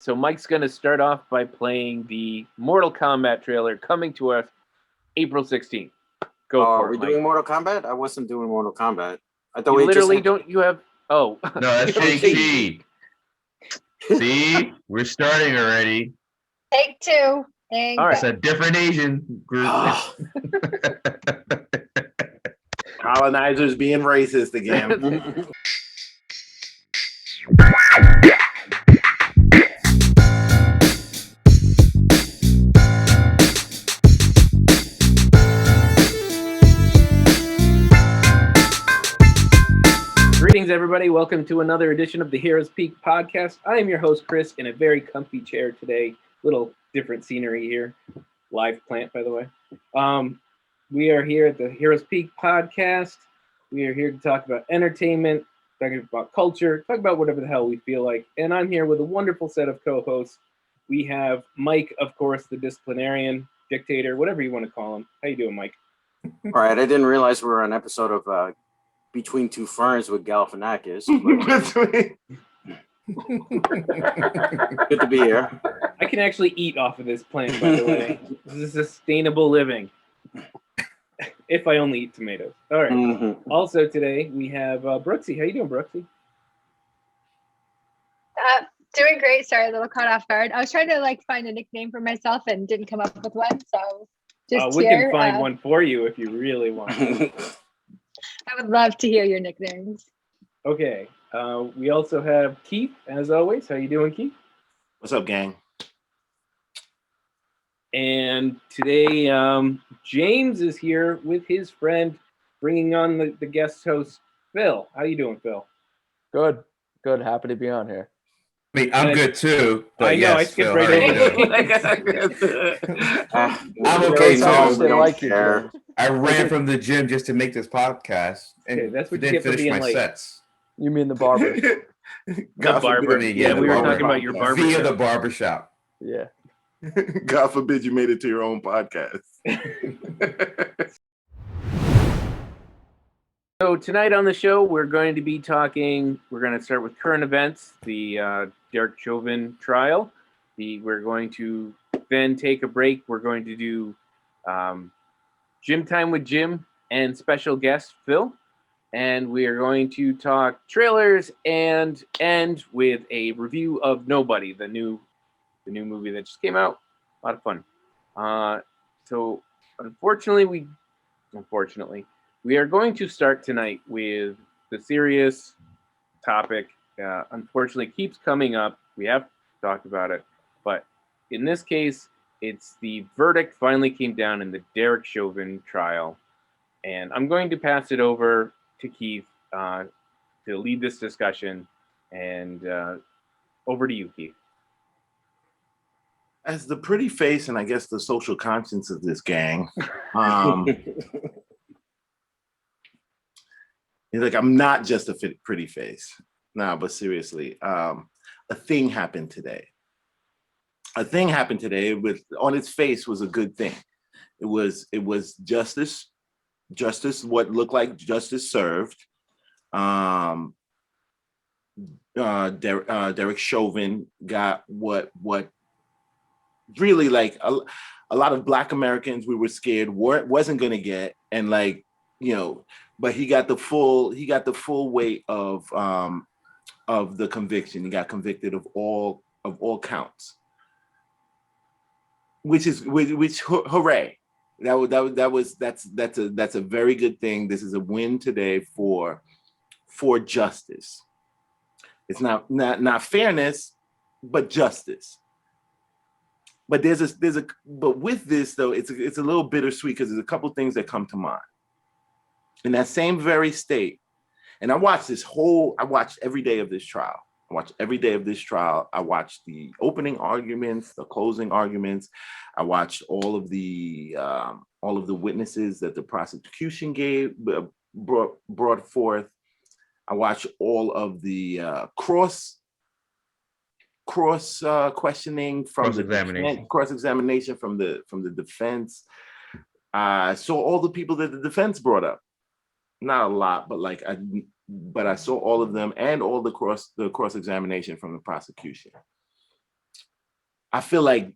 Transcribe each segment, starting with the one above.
So Mike's going to start off by playing the Mortal Kombat trailer coming to us April 16th. Go for it, Are we Mike. doing Mortal Kombat? I wasn't doing Mortal Kombat. I thought You we literally just don't. You have. Oh. No, that's Shang Chi. See, we're starting already. Take two. Thank All right. It's a different Asian group. Colonizers being racist again. Greetings, everybody. Welcome to another edition of the Heroes Peak podcast. I am your host, Chris, in a very comfy chair today. Little different scenery here. Live plant, by the way. We are here at the Heroes Peak podcast. We are here to talk about entertainment, talking about culture, talk about whatever the hell we feel like. And I'm here with a wonderful set of co-hosts. We have Mike, of course, the disciplinarian, dictator, whatever you want to call him. How you doing, Mike? All right, I didn't realize we were on an episode of Between Two Ferns with Galifianakis. Good to be here. I can actually eat off of this plant, by the way. This is sustainable living. If I only eat tomatoes. All right. Mm-hmm. Also today, we have Brooksy. How you doing, Brooksy? Doing great. Sorry, a little caught off guard. I was trying to find a nickname for myself and didn't come up with one. So just we here, can find one for you if you really want. I would love to hear your nicknames. Okay. We also have Keith, as always. How you doing, Keith? What's up, gang? And today, James is here with his friend, bringing on the guest host, Phil. How you doing, Phil? Good. Happy to be on here. I mean, I'm good too. But I know, yes, I skipped Phil, right how you over doing? I'm okay, so we don't like you, care. James. I ran from the gym just to make this podcast and Okay, that's what you didn't get for finish being my late. sets. You mean the barber? The God barber. forbid, Yeah, the we were barber. talking about your barber. Via shop. the barbershop. Yeah. God forbid you made it to your own podcast. So tonight on the show, we're going to start with current events, the Derek Chauvin trial. We're going to then take a break. We're going to do Gym Time with Jim and special guest Phil. And we are going to talk trailers and end with a review of Nobody, the new movie that just came out. A lot of fun. So unfortunately, we are going to start tonight with the serious topic. Unfortunately, keeps coming up. We have talked about it, but in this case, it's the verdict finally came down in the Derek Chauvin trial, and I'm going to pass it over to Keith to lead this discussion. And over to you, Keith. As the pretty face and I guess the social conscience of this gang, I'm not just a pretty face. No, but seriously, a thing happened today. With on its face was a good thing. It was justice, what looked like justice served. Derek Chauvin got what really a lot of Black Americans we were scared wasn't going to get, and but he got the full weight of the conviction. He got convicted of all counts, which hooray. That's a very good thing. This is a win today for justice. It's not fairness, but justice. But but with this though, it's a little bittersweet because there's a couple things that come to mind. In that same very state, and I watched every day of this trial. I watched the opening arguments, the closing arguments. I watched all of the witnesses that the prosecution brought forth. I watched all of the cross questioning from cross-examination from the defense. I saw all the people that the defense brought up. Not a lot, but I saw all of them and all the cross-examination from the prosecution. I feel like,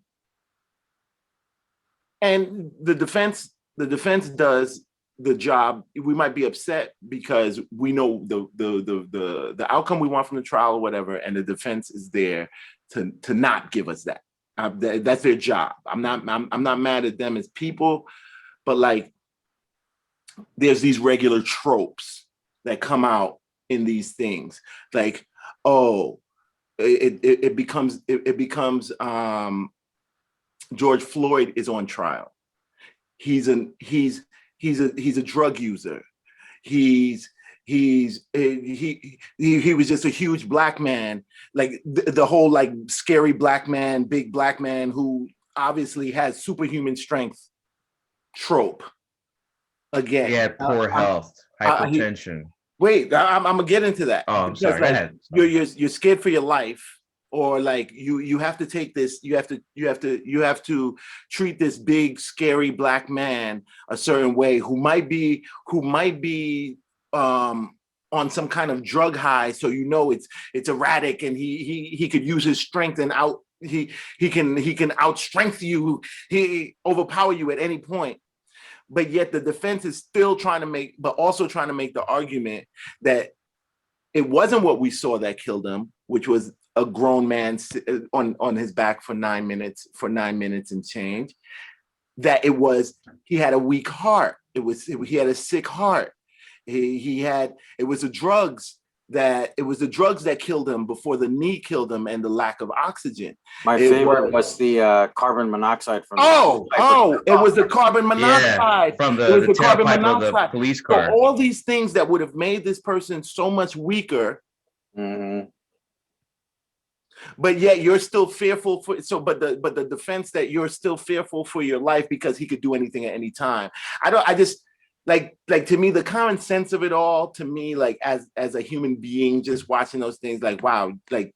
and the defense does the job. We might be upset because we know the outcome we want from the trial or whatever, and the defense is there to not give us that. That's their job. I'm not mad at them as people, but like, there's these regular tropes that come out in these things, like, oh, it becomes George Floyd is on trial. He's a drug user. He was just a huge black man, like the whole like scary black man, big black man who obviously has superhuman strength trope. Again, He had poor health, hypertension. I'm gonna get into that. Oh, I'm sorry. Like, you're scared for your life, or like you have to take this. You have to treat this big scary black man a certain way who might be on some kind of drug high. So you know it's erratic, and he could use his strength and he can outstrength you. He overpower you at any point. But yet the defense is still trying to make the argument that it wasn't what we saw that killed him, which was a grown man on his back for 9 minutes and change. That he had a weak heart. He had a sick heart. It was the drugs that killed him before the knee killed him, and the lack of oxygen. My favorite was the carbon monoxide from. It was the carbon monoxide from the tailpipe of the police car. So all these things that would have made this person so much weaker. Mm-hmm. But yet you're still fearful but the defense that you're still fearful for your life because he could do anything at any time. I just like to me, the common sense of it all, to me, like as a human being, just watching those things, like, wow, like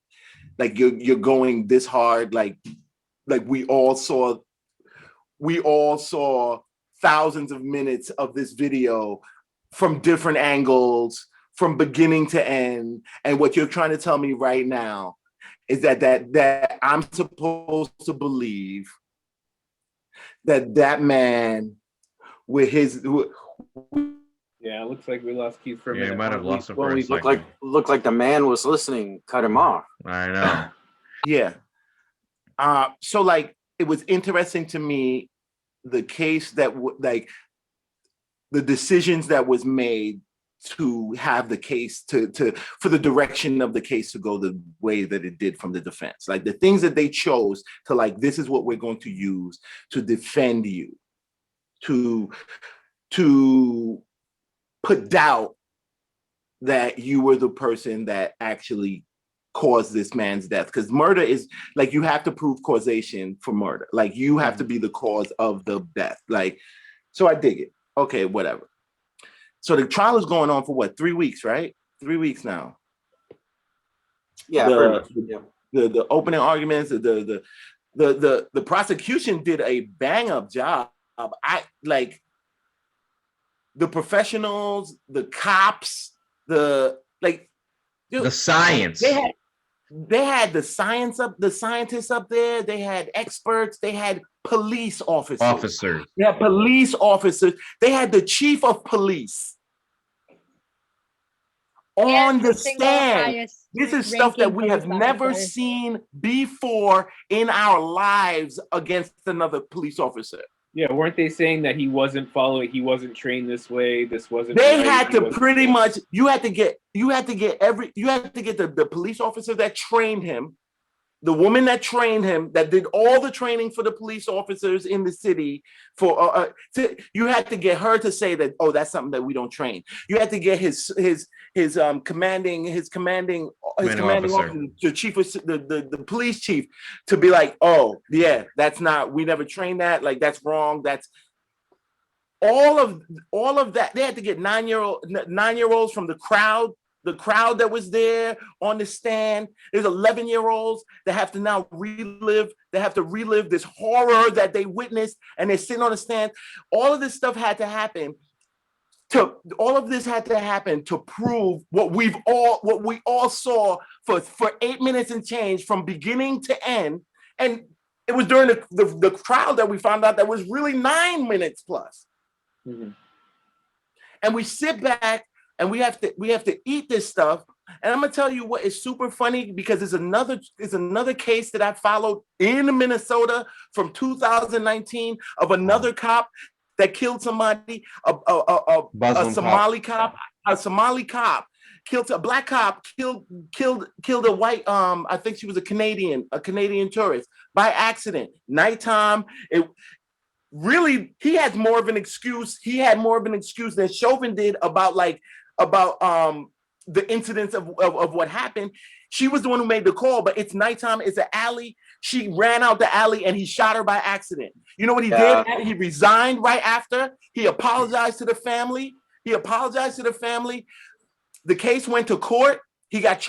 you're going this hard, like we all saw thousands of minutes of this video from different angles, from beginning to end, and what you're trying to tell me right now is that I'm supposed to believe that man with his. Yeah, it looks like we lost Keith for a minute. Yeah, might have lost him for a second. Looked like the man was listening, cut him off. I know. Yeah. So like, it was interesting to me, the case that like the decisions that was made to have the case for the direction of the case to go the way that it did from the defense, like the things that they chose to, like, this is what we're going to use to defend you, to put doubt that you were the person that actually caused this man's death. Because murder is like, you have to prove causation for murder. Like, you have to be the cause of the death. Like, so I dig it. Okay, whatever. So the trial is going on for what, 3 weeks, right? 3 weeks now. Yeah. The opening arguments, the prosecution did a bang up job. I like the professionals, the cops, the science. They had the scientists up there. They had experts. They had police officers. They had police officers. They had the chief of police on the stand. This is stuff that we have never seen before in our lives against another police officer. Yeah, weren't they saying that he wasn't trained this way? This wasn't. They had to pretty much. You had to get the police officer that trained him, the woman that trained him, that did all the training for the police officers in the city. You had to get her to say that, oh, that's something that we don't train. You had to get his commanding officer, the chief of the police chief, to be like, oh yeah, that's not, we never trained that, like, that's wrong. That's all of that. They had to get 9-year-olds from the crowd that was there on the stand. There's 11-year-olds that have to now relive this horror that they witnessed, and they're sitting on the stand. All of this stuff had to happen to prove what we all saw for 8 minutes and change from beginning to end. And It was during the trial that we found out that was really 9 minutes plus. Mhm. And we sit back and we have to eat this stuff. And I'm gonna tell you what is super funny, because it's another case that I followed in Minnesota from 2019 of another cop that killed somebody, a Muslim Somali cop, killed a black cop, killed a white, I think she was a Canadian tourist by accident, nighttime. It really, he had more of an excuse than Chauvin did about the incidents of what happened. She was the one who made the call, but it's nighttime, it's an alley. She ran out the alley and he shot her by accident. You know what he did? He resigned right after. He apologized to the family. The case went to court. He got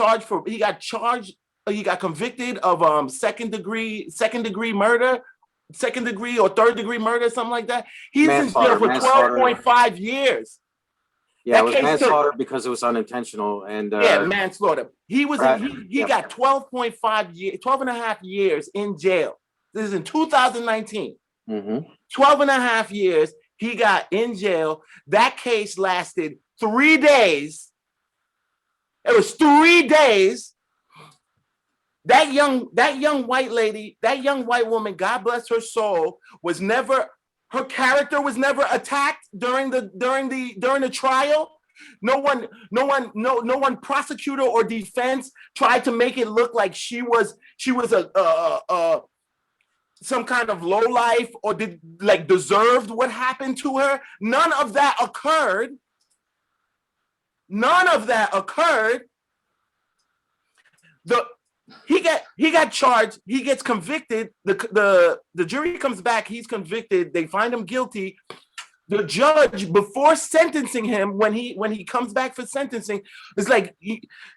convicted of second degree murder, second degree or third degree murder, something like that. He's in jail for 12.5 years. Yeah, it was manslaughter because it was unintentional. And manslaughter. He got 12 and a half years in jail. This is in 2019. 12 and a half years he got in jail. That case lasted 3 days. It was 3 days. That young white lady, that young white woman, God bless her soul, her character was never attacked during the trial. No one prosecutor or defense tried to make it look like she was a some kind of lowlife or deserved what happened to her. None of that occurred. He got charged. He gets convicted. The jury comes back. He's convicted. They find him guilty. The judge, before sentencing him, when he comes back for sentencing, is like,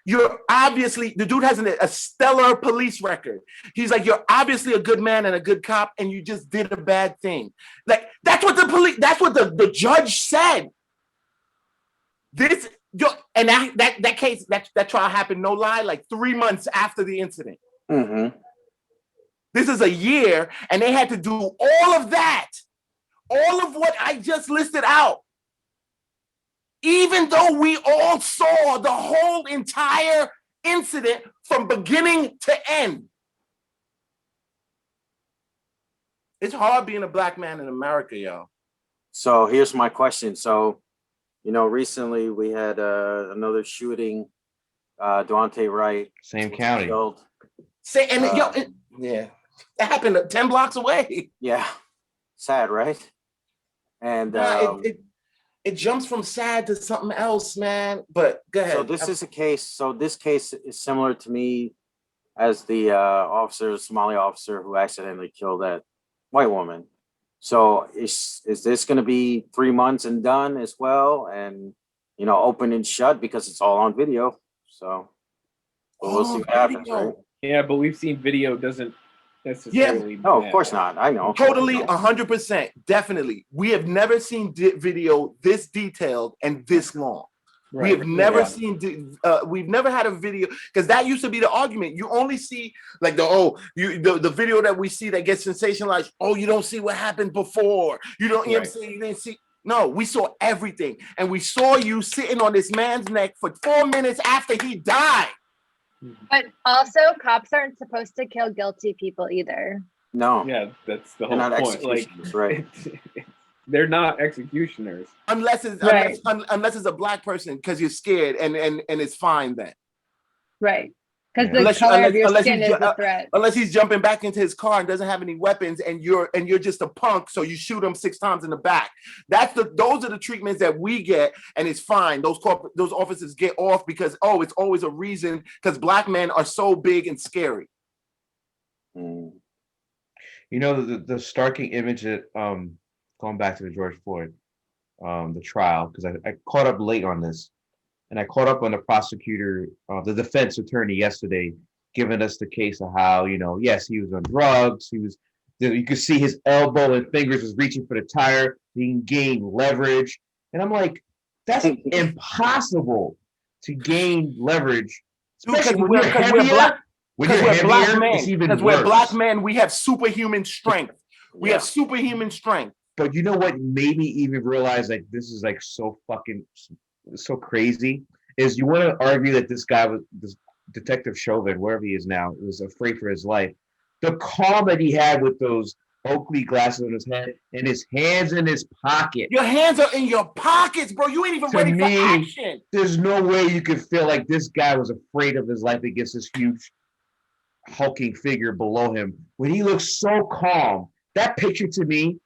you're obviously, the dude has a stellar police record. He's like, you're obviously a good man and a good cop, and you just did a bad thing. Like, that's what the judge said. And that case, that trial happened, no lie, like 3 months after the incident. This is a year, and they had to do all of that. All of what I just listed out, even though we all saw the whole entire incident from beginning to end. It's hard being a black man in America, y'all. So here's my question. So, recently we had another shooting, Daunte Wright. Same county. Killed. It happened 10 blocks away. Yeah. Sad, right? And it jumps from sad to something else, man. But go ahead. So this is a case. So this case is similar to me as the Somali officer who accidentally killed that white woman. So is this going to be 3 months and done as well, and open and shut because it's all on video? So we'll see what happens, right? Yeah, but we've seen video doesn't necessarily. Yeah. No, of course not. I know. Totally, 100%, definitely. We have never seen video this detailed and this long. Right. We have never seen. We've never had a video, because that used to be the argument. You only see like the video that we see that gets sensationalized. Oh, you don't see what happened before. You don't. You know what I'm saying? You didn't see. No, we saw everything, and we saw you sitting on this man's neck for 4 minutes after he died. But also, cops aren't supposed to kill guilty people either. No. Yeah, that's the They're whole not point. Like, right. They're not executioners. Unless it's a black person, because you're scared, and it's fine then. Right. Because the color of your skin is the threat. Unless he's jumping back into his car and doesn't have any weapons, and you're just a punk, so you shoot him 6 times in the back. Those are the treatments that we get, and it's fine. Those officers get off because it's always a reason, because black men are so big and scary. The starking image that going back to the George Floyd, the trial, because I caught up late on this. And I caught up on the prosecutor, the defense attorney yesterday, giving us the case of how, yes, he was on drugs. You could see his elbow and fingers was reaching for the tire. He can gain leverage. And I'm like, that's impossible to gain leverage. Especially when When Because you're we're black heavier, men. it's even Because worse. we're black men, we have superhuman strength. We Yeah. have superhuman strength. But you know what made me even realize like this is like so fucking so crazy is you want to argue that this guy was this Detective Chauvin, wherever he is now, was afraid for his life. The calm that he had with those Oakley glasses on his head and his hands in his pocket. Your hands are in your pockets, bro. You ain't even To ready for me, action. There's no way you could feel like this guy was afraid of his life against this huge hulking figure below him. When he looks so calm, that picture to me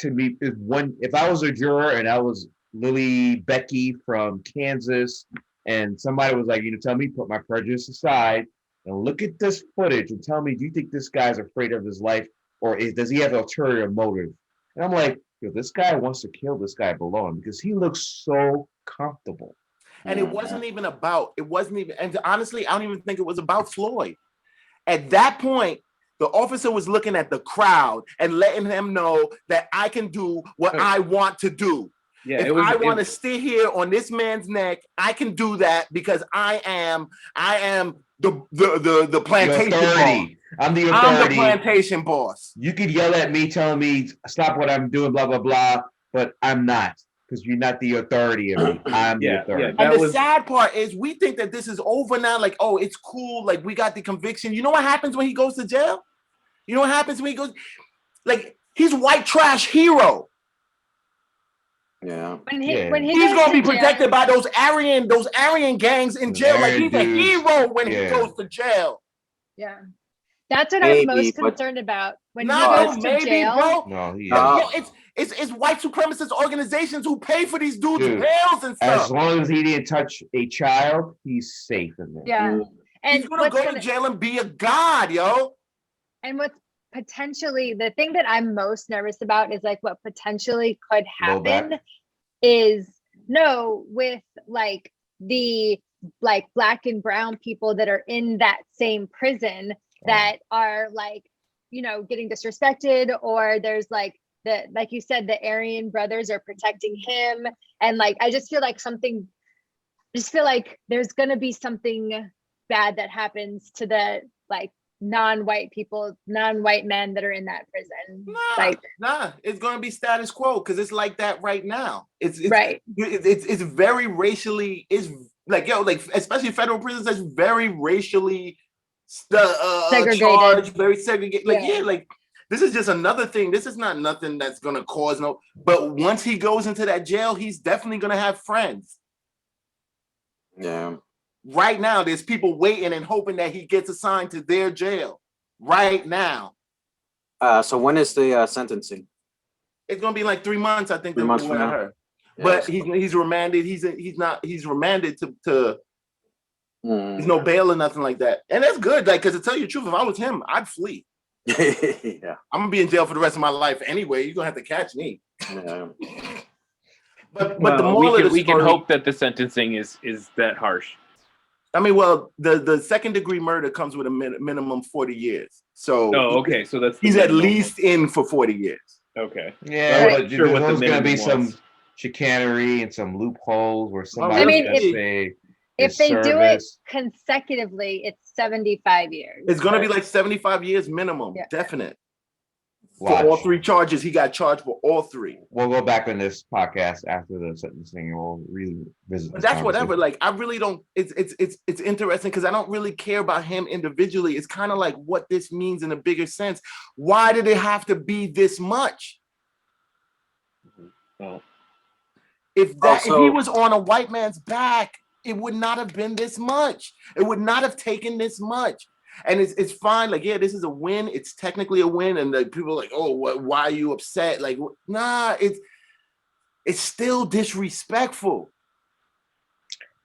is one. If I was a juror and I was Lily Becky from Kansas, and somebody was like, tell me put my prejudice aside and look at this footage and tell me, do you think this guy's afraid of his life or does he have an ulterior motive? And I'm like, this guy wants to kill this guy below him because he looks so comfortable. And it wasn't even, and honestly, I don't even think it was about Floyd. At that point, the officer was looking at the crowd and letting them know that I can do what I want to do. Yeah, if I want to stay here on this man's neck, I can do that because I am the plantation boss. I'm the authority. I'm the plantation boss. You could yell at me, telling me stop what I'm doing, blah blah blah, but I'm not because you're not the authority of me. I'm the authority. And the sad part is we think that this is over now. Like, oh, it's cool. Like we got the conviction. You know what happens when he goes to jail? You know what happens when he goes? Like he's white trash hero. Yeah. When he's gonna be protected by those Aryan gangs in jail. Like he's a hero when he goes to jail. Yeah. That's what I'm most concerned about. When he goes to jail. Bro. No, it's white supremacist organizations who pay for these dudes' Dude, bails and stuff. As long as he didn't touch a child, he's safe in there. Yeah. And he's gonna go to jail and be a god, yo. And what's potentially the thing that I'm most nervous about is like what potentially could happen is with like the like black and brown people that are in that same prison that are like, getting disrespected, or there's like like you said, the Aryan brothers are protecting him. And like, I just feel like there's going to be something bad that happens to the like non-white people, non-white men that are in that prison. It's gonna be status quo because it's like that right now. It's right. It's very racially. It's like especially federal prisons. That's very racially segregated. Charged, very segregated. Like this is just another thing. This is not nothing that's gonna cause no. But once he goes into that jail, he's definitely gonna have friends. Yeah. Right now, there's people waiting and hoping that he gets assigned to their jail. Right now. So when is the sentencing? It's gonna be like 3 months, I think. 3 months from now. Yeah, but he's remanded. He's remanded to. There's no bail or nothing like that, and that's good. Like, because to tell you the truth, if I was him, I'd flee. Yeah. I'm gonna be in jail for the rest of my life anyway. You're gonna have to catch me. Yeah. But the moral of the we can hope that the sentencing is that harsh. I mean, well, the second degree murder comes with a minimum 40 years. So okay, so he's at least in for 40 years. Okay. Yeah, but there's going to be some chicanery and some loopholes where somebody if they do it consecutively, it's 75 years. It's going to be like 75 years minimum, definite. For all three charges, he got charged for all three. We'll go back on this podcast after the sentencing and we'll revisit. But that's whatever. Like, I really don't. It's interesting because I don't really care about him individually. It's kind of like what this means in a bigger sense. Why did it have to be this much? Well, if he was on a white man's back, it would not have been this much. It would not have taken this much. And it's fine. Like, yeah, this is a win. It's technically a win. And the people are like, oh, why are you upset? Like, nah, it's still disrespectful.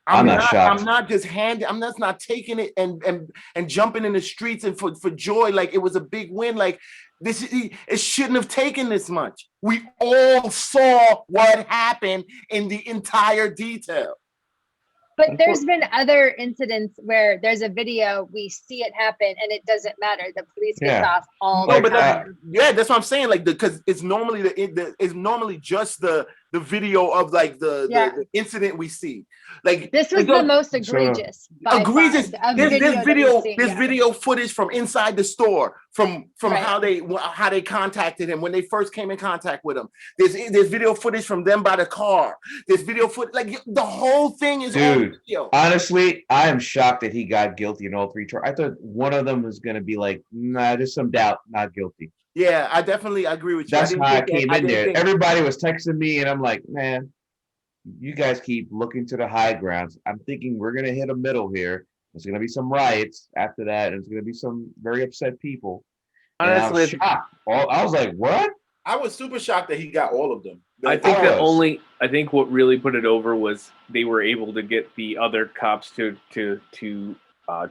I'm not taking it and jumping in the streets and for joy. Like it was a big win. Like it shouldn't have taken this much. We all saw what happened in the entire detail. But there's been other incidents where there's a video, we see it happen, and it doesn't matter. The police gets off all the time. That's what I'm saying. Like because it's normally it's normally just the the video of like the incident we see. Like this was the most egregious. Egregious. There's video. video footage from inside the store from Right. how they contacted him when they first came in contact with him. There's video footage from them by the car. There's video footage. Like the whole thing is on video. Honestly, I am shocked that he got guilty in all three trials. I thought one of them was going to be like, nah, there's some doubt, not guilty. Yeah, I definitely agree with you. That's how I came in there. Everybody was texting me, and I'm like, man, you guys keep looking to the high grounds. I'm thinking we're going to hit a middle here. There's going to be some riots after that, and there's going to be some very upset people. Honestly, I was like, what? I was super shocked that he got all of them. I think what really put it over was they were able to get the other cops to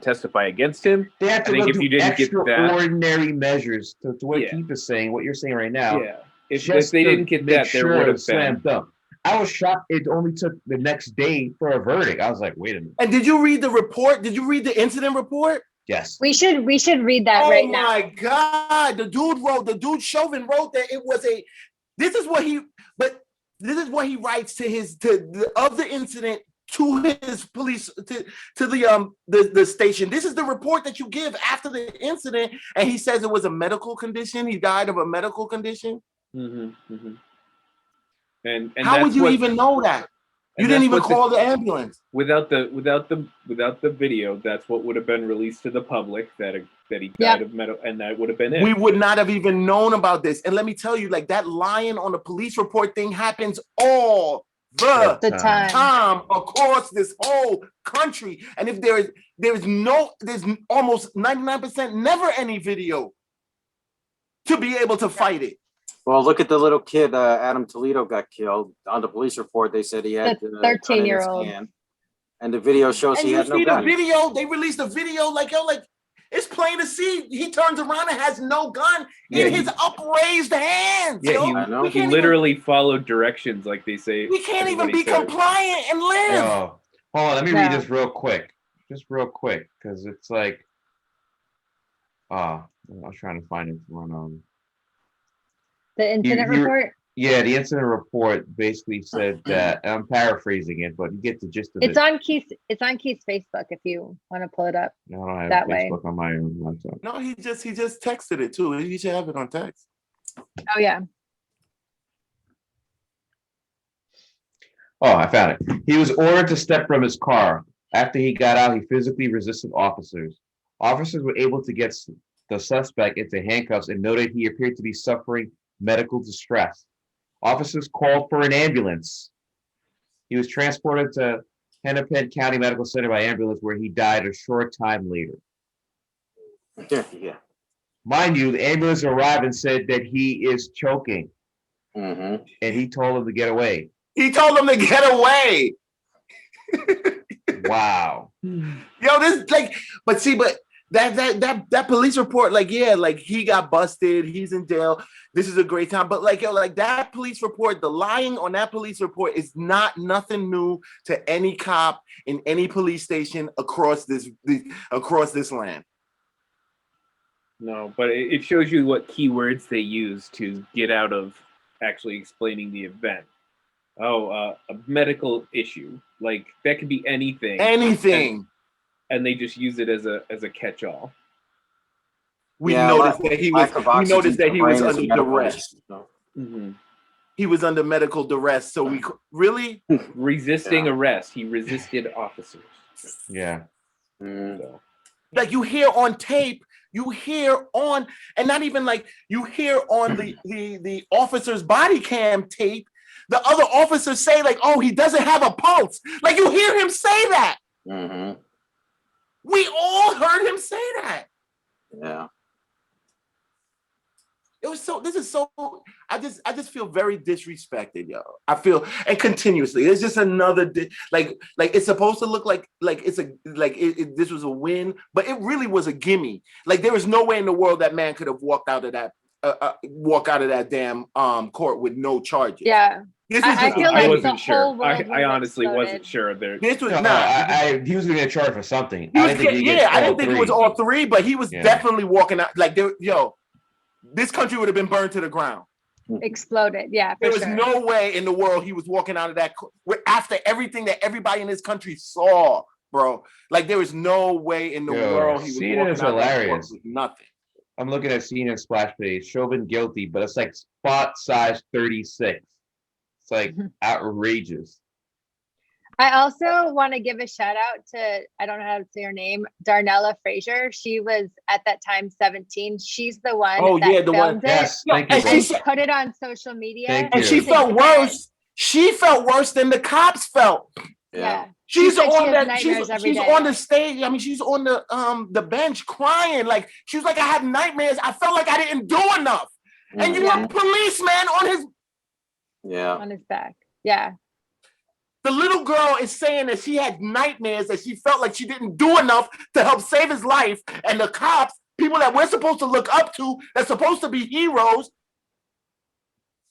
testify against him. They had to I think if you didn't get that, extraordinary measures to what Keith is saying, what you're saying right now. Yeah, if they didn't get that, there would have been. Dunk. I was shocked it only took the next day for a verdict. I was like, wait a minute. And did you read the report? Did you read the incident report? Yes. We should read that right now. Oh my God. The dude Chauvin wrote that it was this is what he writes of the incident to his police to the station. This is the report that you give after the incident, and he says it was a medical condition. He died of a medical condition. Mm-hmm, mm-hmm. And how would you even know that? You didn't even call the ambulance. Without the video, that's what would have been released to the public that he died of medical, and that would have been it. We would not have even known about this. And let me tell you, like that lying on the police report thing happens all the time across this whole country. And if there's almost 99% never any video to be able to fight it. Well, look at the little kid, Adam Toledo got killed. On the police report, they said he had the 13-year-old. And the video shows he had no gun. They released a video like it's plain to see. He turns around and has no gun in his upraised hands. Yeah, he literally followed directions like they say. We can't even be compliant and live. Hold on, let me read this real quick. Just real quick, because it's like, I was trying to find it on the incident report? Yeah, the incident report basically said that, I'm paraphrasing it, but you get the gist of it. It's on Keith's Facebook if you want to pull it up. No, I don't have that Facebook way. on my own laptop. No, he just texted it too. He should have it on text. Oh yeah. Oh, I found it. He was ordered to step from his car. After he got out, he physically resisted officers. Officers were able to get the suspect into handcuffs and noted he appeared to be suffering medical distress. Officers called for an ambulance. He was transported to Hennepin County Medical Center by ambulance, where he died a short time later. Yeah. Mind you, the ambulance arrived and said that he is choking. Mm-hmm. And he told him to get away. He told him to get away. Wow. Yo, this but that police report, he got busted, he's in jail. This is a great time. But that police report, the lying on that police report is nothing new to any cop in any police station across this land. No, but it shows you what keywords they use to get out of actually explaining the event. A medical issue. Like that could be anything. Anything. And they just use it as a catch-all. We noticed that he was under duress. Mm-hmm. He was under medical duress. So we really resisting arrest. He resisted officers. Yeah. So. Like you hear on tape, and not even like you hear on the officer's body cam tape, the other officers say like, "Oh, he doesn't have a pulse." Like you hear him say that. Mm-hmm. We all heard him say that. Yeah. It was I just feel very disrespected, yo. I feel, and continuously, it's just another like it's supposed to look like this was a win, but it really was a gimme. Like there was no way in the world that man could have walked out of that damn court with no charges. Yeah. I feel like I wasn't sure. I honestly wasn't sure. This was he was going to get charged for something. I didn't think it was all three, but he was definitely walking out like this country would have been burned to the ground. exploded. Yeah, for There was sure. no way in the world he was walking out of that after everything that everybody in this country saw, bro. Like there was no way in the world he was Cena walking is out of that court hilarious. with nothing. I'm looking at Cena's splash page. Chauvin guilty, but it's like spot size 36. It's like outrageous. I also want to give a shout out to, I don't know how to say her name, Darnella Frazier. She was at that time 17. She's the one that filmed it. Yes, thank you. And she put it on social media. Thank And you. she felt worse. She felt worse than the cops felt. Yeah. She's said she on has that. nightmares every She's day. on the stage. I mean, she's on the bench crying. Like she was like, I have nightmares. I felt like I didn't do enough. And you have a policeman on his back. Yeah. The little girl is saying that she had nightmares, that she felt like she didn't do enough to help save his life. And the cops, people that we're supposed to look up to, that's supposed to be heroes.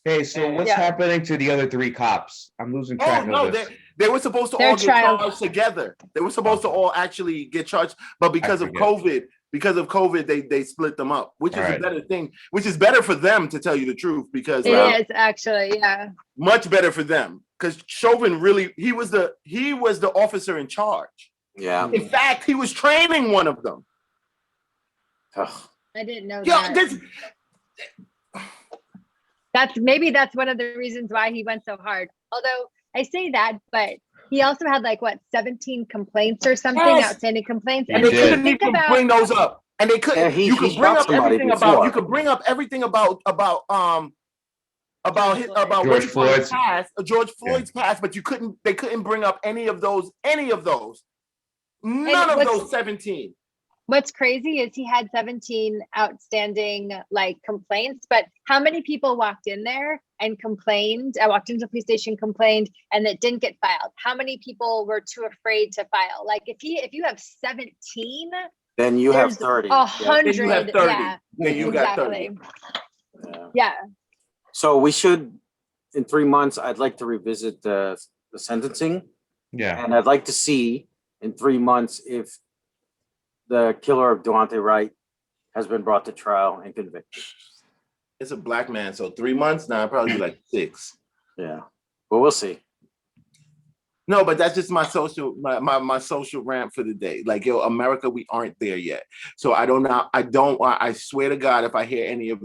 Hey, so what's happening to the other 3 cops? I'm losing track of this. They were supposed to all get charged together. They were supposed to all actually get charged, but because of COVID, they split them up, which is a better thing, which is better for them, to tell you the truth, because it is actually, much better for them, because Chauvin really, he was the officer in charge. Yeah. In fact, he was training one of them. Ugh. I didn't know that. That's one of the reasons why he went so hard. Although I say that, but he also had 17 complaints or something, outstanding complaints, and they couldn't even bring those up. And they couldn't. Yeah, you could bring up everything about. You could bring up everything about George Floyd's past, George Floyd's past, but you couldn't. They couldn't bring up any of those. None of those 17. What's crazy is he had 17 outstanding complaints, but how many people walked in there and complained? I walked into the police station, complained, and it didn't get filed. How many people were too afraid to file? If you have 17, then you have 30. 100. Then you have 30. Yeah, then you got 30. Yeah. So we should, in 3 months, I'd like to revisit the sentencing. Yeah. And I'd like to see in 3 months if the killer of Deontay Wright has been brought to trial and convicted. It's a black man, so 3 months now, probably like 6. Yeah, but we'll see. No, but that's just my social rant for the day. Like, yo, America, we aren't there yet. So I swear to God, if I hear any of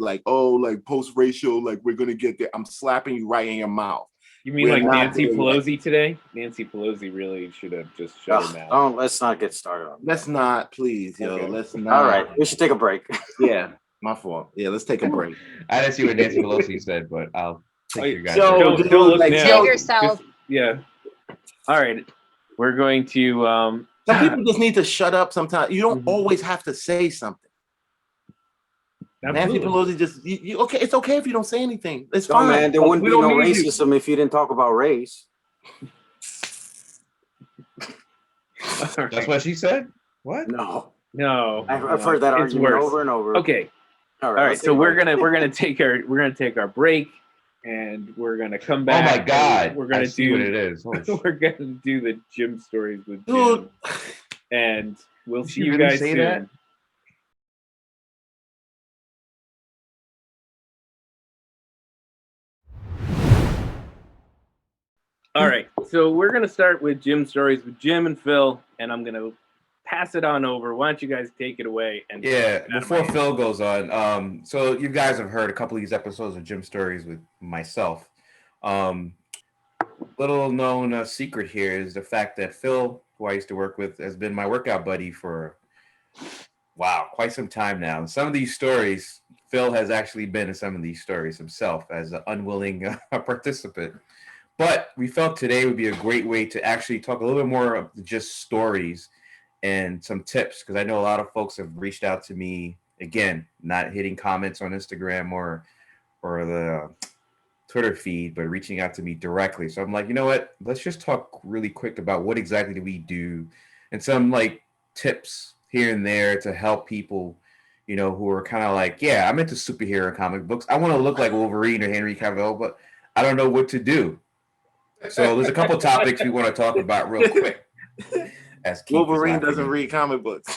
post-racial, we're gonna get there, I'm slapping you right in your mouth. You mean like Nancy Pelosi today? Nancy Pelosi really should have just shut her mouth. Oh, let's not get started on that. Let's not, please, yo. Okay. Let's not. All right, we should take a break. Yeah, my fault. Yeah, let's take a break. I didn't see what Nancy Pelosi said, but I'll take your guys. Don't look now. Save yourself. Yeah. All right. We're going to some people just need to shut up sometimes. You don't always have to say something. Absolutely. Nancy Pelosi just okay. It's okay if you don't say anything. It's No, fine. man, there wouldn't be no racism if you didn't talk about race. That's what she said? What? No. I've heard that argument over and over. Okay. All right. So we're gonna take our break, and we're gonna come back. Oh my God! We're gonna see what it is. We're gonna do the gym stories with Jim, and we'll see you you guys say soon. that? All right, so we're gonna start with gym stories with Jim and Phil, and I'm gonna pass it on over. Why don't you guys take it away? And before Phil goes on, so you guys have heard a couple of these episodes of Gym Stories with myself. Little known secret here is the fact that Phil, who I used to work with, has been my workout buddy for quite some time now. Some of these stories, Phil has actually been in some of these stories himself as an unwilling participant. But we felt today would be a great way to actually talk a little bit more of just stories and some tips, because I know a lot of folks have reached out to me, again, not hitting comments on Instagram or the Twitter feed, but reaching out to me directly. So I'm like, you know what? Let's just talk really quick about what exactly do we do and some tips here and there to help people, who are kind of like, yeah, I'm into superhero comic books. I want to look like Wolverine or Henry Cavill, but I don't know what to do. So there's a couple topics we want to talk about real quick. Wolverine doesn't read comic books.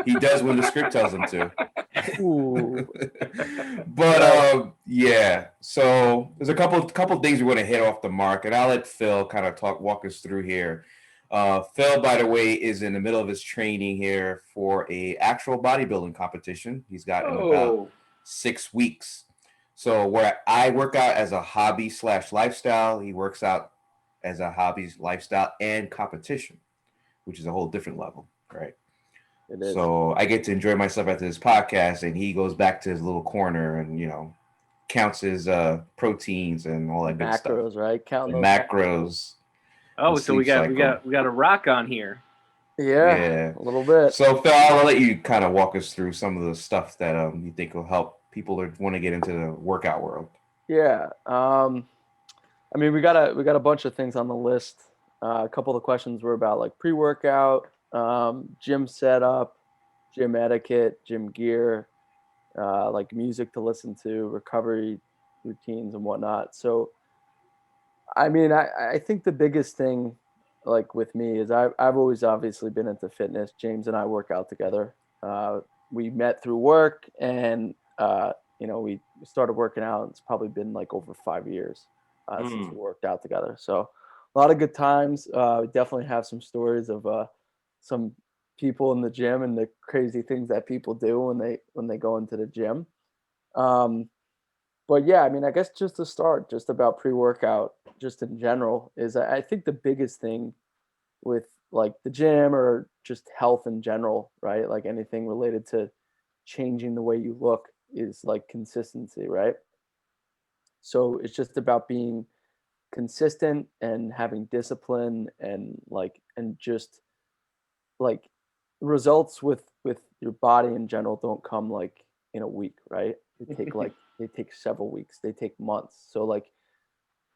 He does when the script tells him to. Ooh. But Yeah. So there's a couple things we want to hit off the mark, and I'll let Phil kind of walk us through here. Phil, by the way, is in the middle of his training here for a actual bodybuilding competition. He's got in about Oh, 6 weeks. So where I work out as a hobby / lifestyle, he works out as a hobby, lifestyle, and competition, which is a whole different level, right? It is. So I get to enjoy myself after this podcast, and he goes back to his little corner and counts his proteins and all that good stuff. Macros, right? Counting The those macros. oh, the so we sleep got we cycle. got we got a rock on here. Yeah, a little bit. So Phil, I'll let you kind of walk us through some of the stuff that you think will help people that want to get into the workout world. Yeah. I mean, we got a bunch of things on the list. A couple of the questions were about like pre-workout, gym setup, gym etiquette, gym gear, like music to listen to, recovery routines and whatnot. So, I mean, I think the biggest thing, like with me, is I've always obviously been into fitness. James and I work out together. We met through work, and we started working out. It's probably been like over 5 years since we worked out together. So a lot of good times. We definitely have some stories of some people in the gym and the crazy things that people do when they go into the gym. But yeah, I mean, I guess just to start, just about pre-workout, just in general, is I think the biggest thing with like the gym or just health in general, right? Like anything related to changing the way you look is like consistency, right? So it's just about being consistent and having discipline and just like results with your body in general don't come like in a week, right? They take several weeks, they take months. So like,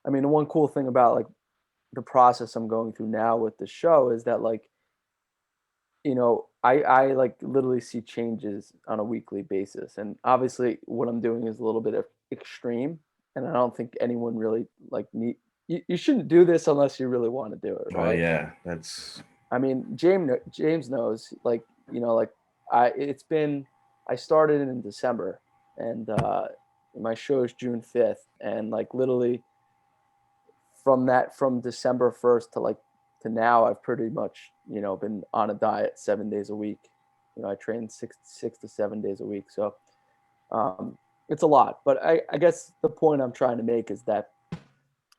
I mean, the one cool thing about like the process I'm going through now with the show is that like, I like literally see changes on a weekly basis. And obviously what I'm doing is a little bit of extreme, and I don't think anyone really like you shouldn't do this unless you really want to do it, Oh right? yeah, that's I mean, James knows, like, like I started in December, and my show is June 5th, and like literally from December 1st to now, I've pretty much, been on a diet 7 days a week. I train six to 7 days a week. So it's a lot, but I guess the point I'm trying to make is that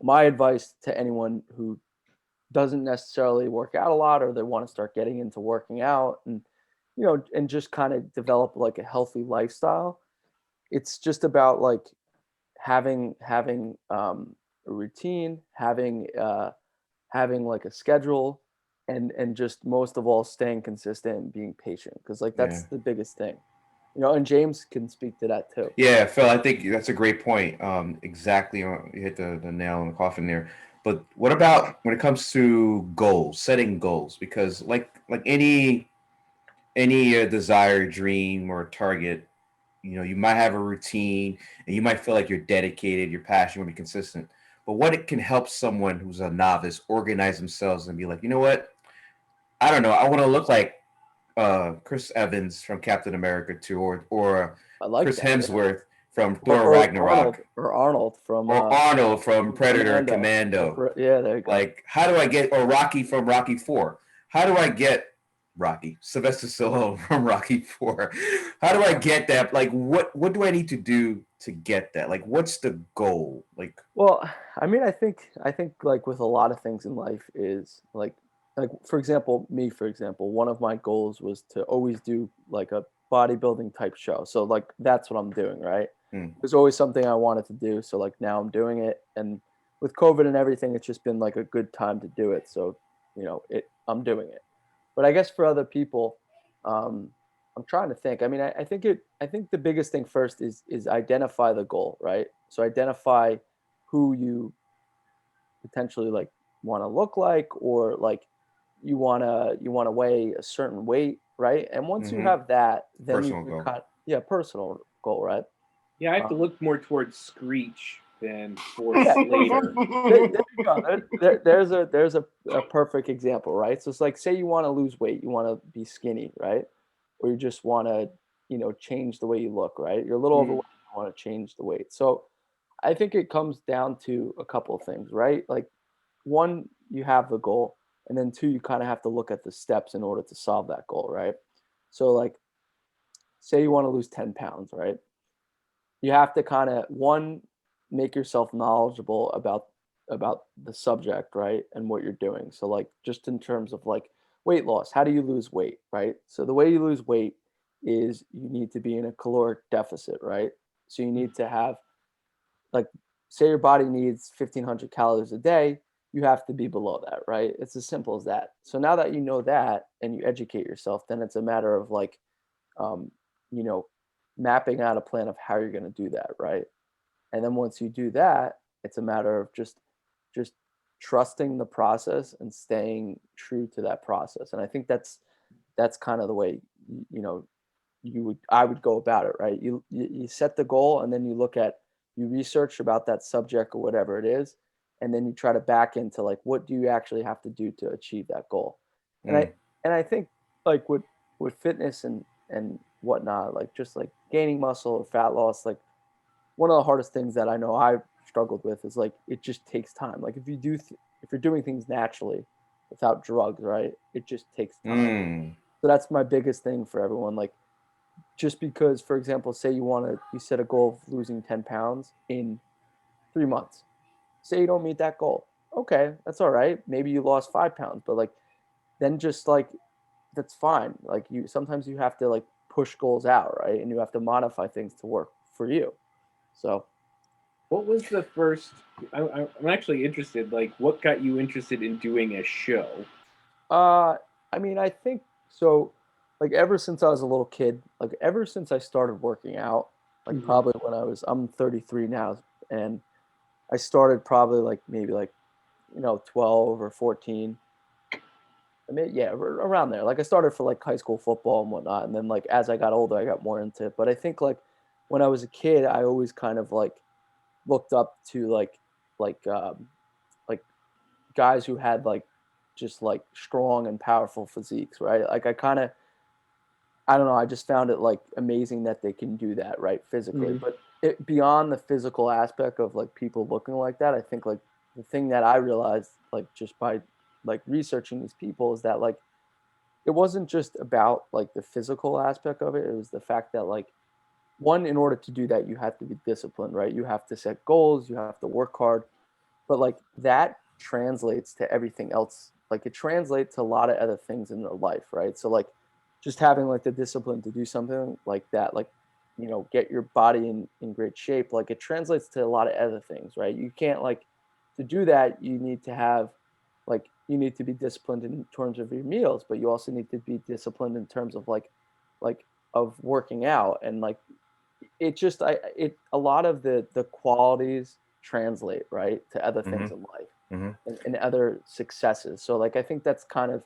my advice to anyone who doesn't necessarily work out a lot, or they want to start getting into working out and and just kind of develop like a healthy lifestyle, it's just about like having a routine, having like a schedule, and just most of all staying consistent and being patient, because like yeah. that's the biggest thing. And James can speak to that too. Yeah, Phil, I think that's a great point. Exactly, you hit the nail on the coffin there. But what about when it comes to goals, setting goals? Because like any desire, dream, or target, you might have a routine, and you might feel like you're dedicated, you're passionate, you want to be consistent. But what it can help someone who's a novice organize themselves and be like, you know what? I don't know. I want to look like Chris Evans from Captain America 2, or I like Chris that, yeah. Hemsworth from Or, Thor or Ragnarok, Arnold from or Arnold from Predator and Commando. Commando. Yeah, there you go. Like, how do I get, or Rocky from Rocky 4? How do I get Sylvester Stallone from Rocky 4? How do I get that? Like, what do I need to do to get that? Like, what's the goal? Like, Well, I mean, I think like with a lot of things in life is like for example, one of my goals was to always do like a bodybuilding type show. So like that's what I'm doing, right? Hmm. There's always something I wanted to do, so like now I'm doing it, and with COVID and everything, it's just been like a good time to do it. So, I'm doing it. But I guess for other people, um, I'm trying to think. I mean, I think the biggest thing first is identify the goal, right? So identify who you potentially like want to look like, or like you want to weigh a certain weight, right? And once you have that, then Personal you goal. kind personal goal, right? Yeah, I have to look more towards Screech than for Yeah. Slater. There you go. There's a perfect example, right? So it's like, say you want to lose weight, you want to be skinny, right? Or you just want to, change the way you look, right? You're a little overweight, you want to change the weight. So I think it comes down to a couple of things, right? Like one, you have the goal, and then two, you kind of have to look at the steps in order to solve that goal, right? So like, say you want to lose 10 pounds, right? You have to kind of one, make yourself knowledgeable about the subject, right? And what you're doing. So like just in terms of like weight loss, how do you lose weight, right? So the way you lose weight is you need to be in a caloric deficit, right? So you need to have like, say your body needs 1500 calories a day, you have to be below that, right? It's as simple as that. So now that you know that and you educate yourself, then it's a matter of like, um, you know, mapping out a plan of how you're going to do that, right? And then once you do that, it's a matter of just trusting the process and staying true to that process. And I think that's kind of the way, you know, I would go about it, right? You set the goal, and then you research about that subject or whatever it is, and then you try to back into like, what do you actually have to do to achieve that goal? And Mm. I think like with fitness and whatnot, like just like gaining muscle or fat loss, like one of the hardest things that I know I've struggled with is like, it just takes time. Like if you're doing things naturally without drugs, right? It just takes time. Mm. So that's my biggest thing for everyone. Like, just because, for example, say you set a goal of losing 10 pounds in 3 months. Say you don't meet that goal. Okay, that's all right. Maybe you lost 5 pounds, but like, then just like, that's fine. Like sometimes you have to like push goals out, right? And you have to modify things to work for you. So, What was the first? I'm actually interested. Like, what got you interested in doing a show? I mean, I think so. Like ever since I was a little kid, like ever since I started working out, like probably when I'm 33 now, and I started probably like maybe like 12 or 14. I mean, yeah, around there. Like I started for like high school football and whatnot, and then like as I got older, I got more into it. But I think like when I was a kid, I always kind of like looked up to like guys who had like just like strong and powerful physiques, right? Like I don't know, I just found it like amazing that they can do that, right, physically. Mhm. But it beyond the physical aspect of like people looking like that, I think like the thing that I realized like just by like researching these people is that like it wasn't just about like the physical aspect of it. It was the fact that like one, in order to do that, you have to be disciplined, right? You have to set goals, you have to work hard, but like that translates to everything else. Like it translates to a lot of other things in their life, right? So like just having like the discipline to do something like that, like get your body in great shape, like it translates to a lot of other things, right? You can't like, to do that you need to have like, you need to be disciplined in terms of your meals, but you also need to be disciplined in terms of like of working out. And like it just it a lot of the qualities translate, right, to other things Mm-hmm. in life Mm-hmm. and other successes. So like I think that's kind of,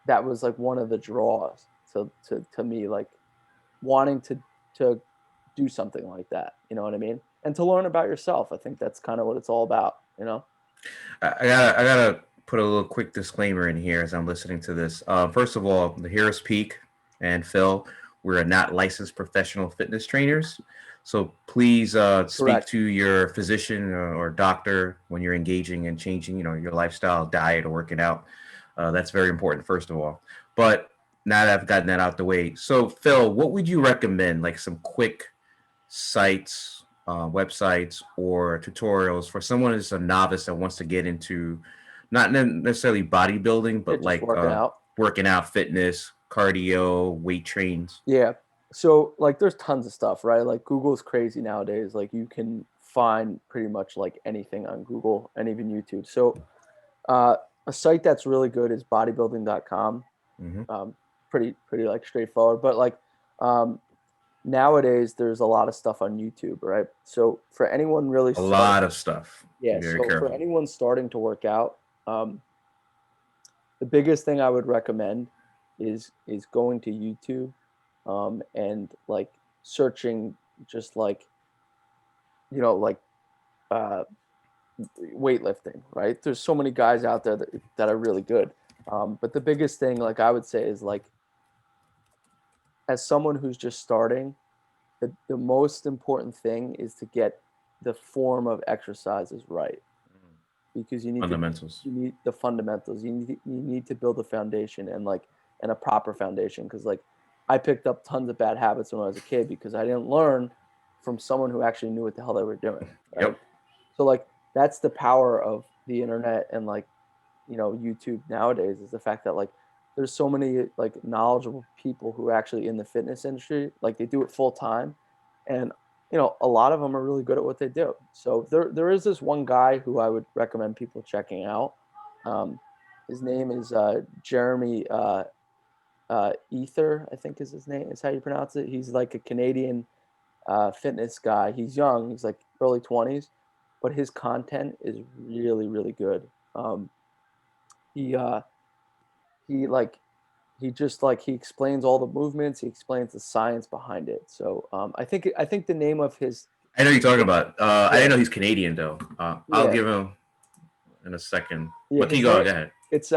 that was like one of the draws to me, like wanting to do something like that, you know what I mean, and to learn about yourself. I think that's kind of what it's all about. I gotta put a little quick disclaimer in here as I'm listening to this. First of all, the Harris Peak and Phil, we're not licensed professional fitness trainers, so please speak Correct. to your physician or doctor when you're engaging and changing, your lifestyle, diet, or working out. That's very important, first of all. But now that I've gotten that out the way, so Phil, what would you recommend? Like some quick sites, websites, or tutorials for someone who's a novice that wants to get into not necessarily bodybuilding, but It's just like working out. working out, fitness, cardio, weight trains. Yeah. So like there's tons of stuff, right? Like Google's crazy nowadays. Like you can find pretty much like anything on Google and even YouTube. So uh, a site that's really good is bodybuilding.com. Mm-hmm. Pretty like straightforward, but like um, nowadays there's a lot of stuff on YouTube, right? So for anyone really A starting, lot of stuff. yeah. Be very So for careful. anyone starting to work out, the biggest thing I would recommend is going to YouTube, and like searching just like like uh, weightlifting. Right? There's so many guys out there that are really good, but the biggest thing, like I would say, is like as someone who's just starting, the most important thing is to get the form of exercise is right, because you need Fundamentals. you need the fundamentals. You need to build a foundation and a proper foundation, because like I picked up tons of bad habits when I was a kid because I didn't learn from someone who actually knew what the hell they were doing. Right? Yep. So like that's the power of the internet and like, you know, YouTube nowadays, is the fact that like there's so many like knowledgeable people who are actually in the fitness industry, like they do it full time, and you know, a lot of them are really good at what they do. So there is this one guy who I would recommend people checking out. His name is Jeremy Ether, I think is his name, is how you pronounce it. He's like a Canadian fitness guy. He's young. He's like early 20s, but his content is really, really good. He explains all the movements. He explains the science behind it. So I think the name of his. I know you're talking about. I didn't know he's Canadian though. I'll Yeah. give him in a second. Yeah, But keep going. Go ahead. It's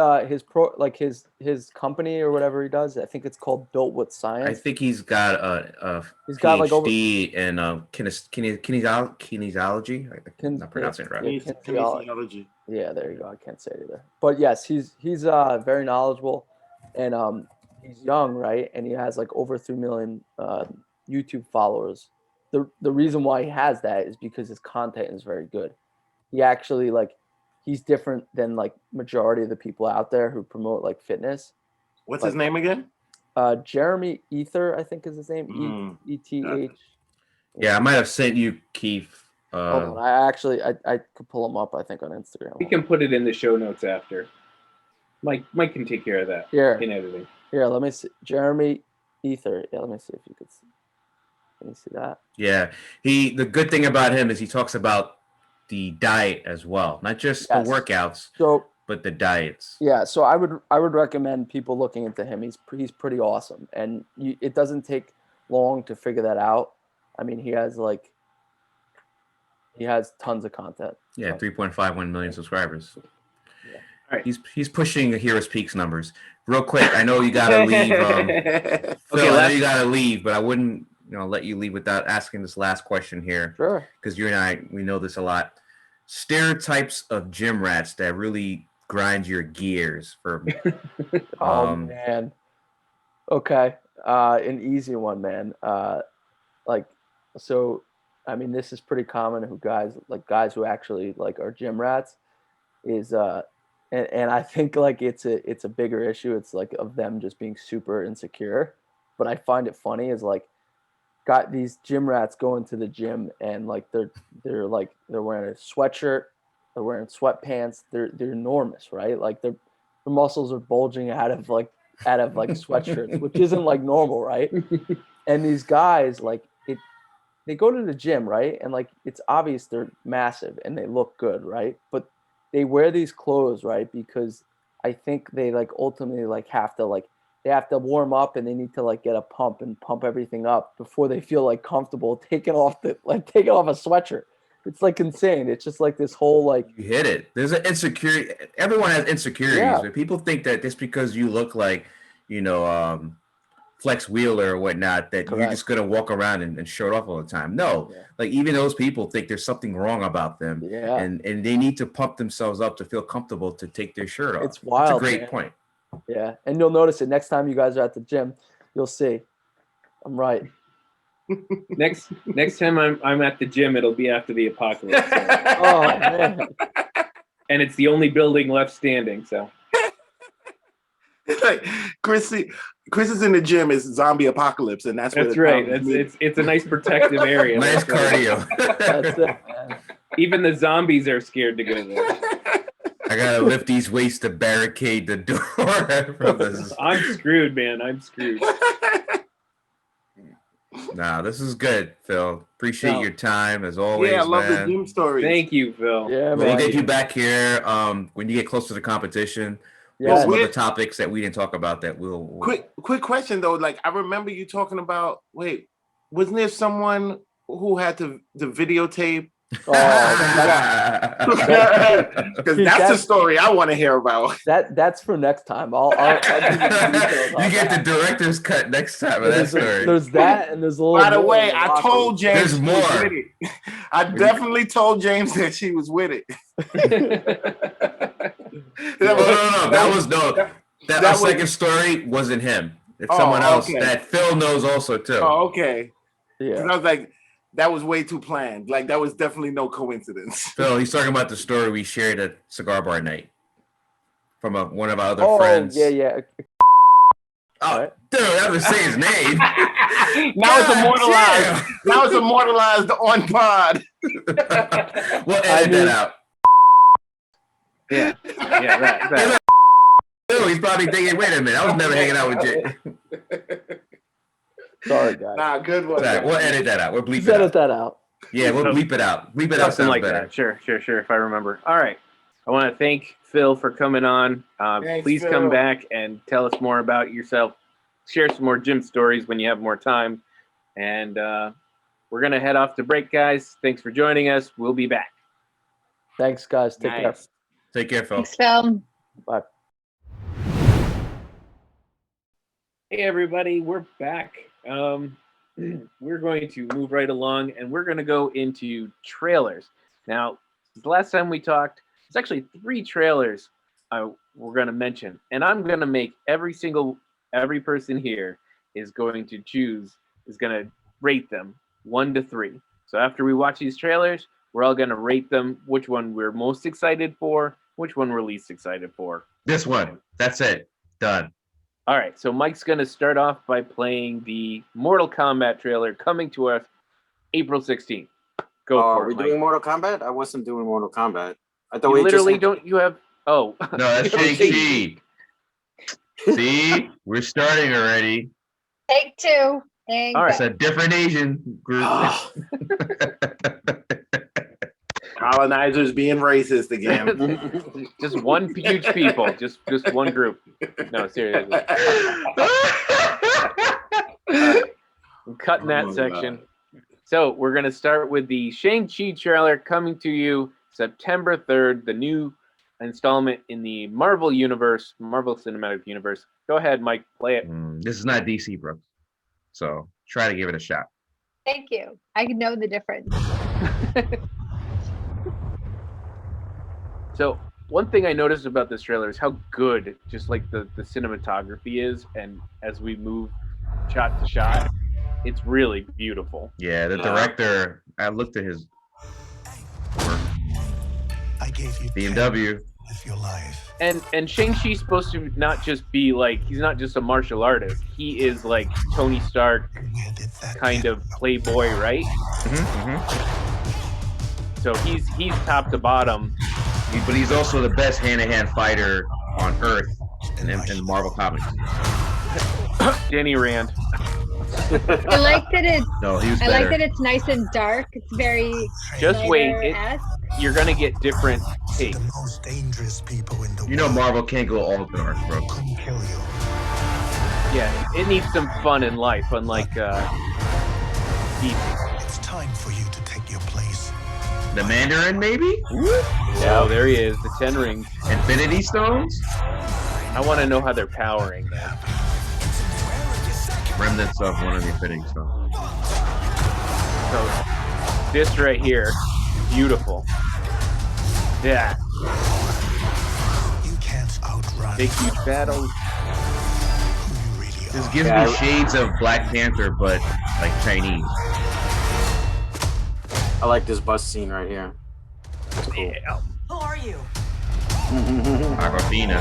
his company or whatever he does. I think it's called Built with Science. I think he's got a He's got like over PhD in kinesiology. I'm not pronouncing it right. Kinesiology. Yeah, there you go. I can't say it either. But yes, he's very knowledgeable, and he's young, right? And he has like over 3 million YouTube followers. The reason why he has that is because his content is very good. He actually he's different than like majority of the people out there who promote like fitness. What's his name again? Jeremy Ether, I think is his name. ETH. Yeah, I might have sent you Keith. Hold on. I could pull him up, I think, on Instagram. We can put it in the show notes after. Mike can take care of that in editing. Here, let me see. Jeremy Ether. Yeah, let me see if you could see. Can you see that? Yeah. The good thing about him is he talks about the diet as well, not just the workouts, but the diets. Yeah, so I would recommend people looking into him. He's pretty awesome, and it doesn't take long to figure that out. I mean, he has tons of content. Yeah, 3.51 million subscribers. Yeah. All right. He's pushing Heroes Peaks numbers. Real quick, I know you gotta leave. Phil, I know you gotta leave, but I wouldn't let you leave without asking this last question here. Sure. Because you and I, we know this a lot. Stereotypes of gym rats that really grind your gears for. Oh man. Okay. An easy one, man. So, I mean, this is pretty common. Guys who actually are gym rats is and I think it's a bigger issue. It's of them just being super insecure. But I find it funny is got these gym rats going to the gym and they're wearing a sweatshirt, they're wearing sweatpants, they're enormous, right? Their muscles are bulging out of sweatshirts, which isn't normal, right? And these guys they go to the gym, right? And it's obvious they're massive and they look good, right? But they wear these clothes, right? Because I think they ultimately they have to warm up and they need to get a pump and pump everything up before they feel comfortable taking off a sweatshirt. It's insane. It's just this whole You hit it. There's an insecurity. Everyone has insecurities. Yeah. But people think that just because you look Flex Wheeler or whatnot, that Correct. you're just gonna walk around and show it off all the time. No, even those people think there's something wrong about them. Yeah. And they need to pump themselves up to feel comfortable to take their shirt off. It's wild. That's a great man. point. Yeah, and you'll notice it next time you guys are at the gym. You'll see. I'm right. Next time I'm at the gym, it'll be after the apocalypse. So. Oh man. And it's the only building left standing. So. Chris is in the gym. It's zombie apocalypse, and that's right. It's a nice protective area. Nice cardio. That's it, man. Even the zombies are scared to go there. I gotta lift these weights to barricade the door from this. I'm screwed, man. I'm screwed. Nah, this is good, Phil. Appreciate your time as always. Yeah, I love man. the gym stories. Thank you, Phil. Yeah, We'll man. get you back here when you get close to the competition. Yeah. Some other topics that we didn't talk about that we'll Quick question though. I remember you talking about. Wait, wasn't there someone who had to videotape Oh, that- Because Dude, that's the that's- story I want to hear about. that's for next time. I'll give you the details on You get the that. director's cut next time of that There's, story. there's that, and there's a little. By the more way, in the I locker told room. James There's she more. was with it. I definitely told James that she was with it. No. That was- second story wasn't him. It's Oh, someone else okay. that Phil knows also too. Oh, okay. Yeah. 'Cause I was like, that was way too planned. Like that was definitely no coincidence. Phil, he's talking about the story we shared at cigar bar night from one of our other Oh, friends. yeah. Oh, Right. dude, that was say his name. Now it's God immortalized. damn. Now it's immortalized on pod. We'll edit that out. Yeah, that. Phil, he's probably thinking, wait a minute, I was never hanging out with Jay. Sorry, guys. Nah, good one. Right, we'll edit that out. We'll bleep Just it edit out. that out. Yeah, we'll bleep it out. Bleep it out Something sounds like better. that. Sure, if I remember. All right. I want to thank Phil for coming on. Thanks, Please Phil. come back and tell us more about yourself. Share some more gym stories when you have more time. And we're going to head off to break, guys. Thanks for joining us. We'll be back. Thanks, guys. Take care. Nice. Take care, Phil. Thanks, Phil. Bye. Hey, everybody. We're back. We're going to move right along, and we're going to go into trailers. Now, the last time we talked, it's actually 3 trailers we're going to mention, and I'm going to make every person here is going to rate them 1 to 3. So after we watch these trailers, we're all going to rate them, which one we're most excited for, which one we're least excited for. This one. That's it. Done. All right, so Mike's going to start off by playing the Mortal Kombat trailer coming to us April 16th. Go Are for we it, Mike. doing Mortal Kombat? I wasn't doing Mortal Kombat. I thought You we literally just don't. You have. Oh. No, that's Shang-Chi. See? We're starting already. Take 2. Thank All right. It's a different Asian group. Colonizers being racist again. Just one huge people. Just one group. No, seriously. I'm cutting that Oh, section. So we're going to start with the Shang Chi trailer coming to you September 3rd, the new installment in the Marvel universe, Marvel Cinematic Universe. Go ahead, Mike, play it. This is not DC, bro. So try to give it a shot. Thank you. I know the difference. So one thing I noticed about this trailer is how good just like the cinematography is, and as we move shot to shot, it's really beautiful. Yeah, the director, I looked at his work. I gave you BMW. with your life. And Shang-Chi's supposed to not just be like, he's not just a martial artist. He is like Tony Stark Where did that kind of playboy, right? So he's top to bottom. But he's also the best hand-to-hand fighter on Earth in the Marvel comics. Danny Rand. I like that it's. No, he was I better. like that it's nice and dark. It's very. Just wait. Snyder-esque. You're going to get different takes. The most dangerous people in the You know world Marvel can't go all dark, bro. couldn't kill you. Yeah, it needs some fun in life, unlike DC. It's time for you to take your place. The Mandarin, maybe? Oh, there he is, the 10 rings. Infinity Stones? I want to know how they're powering that. Remnants of one of the Infinity Stones. So this right here, beautiful. Yeah, You can't outrun big huge battles. who you really This are. gives me shades of Black Panther, but like Chinese. I like this bus scene right here. Yeah. Who are you? Aquafina.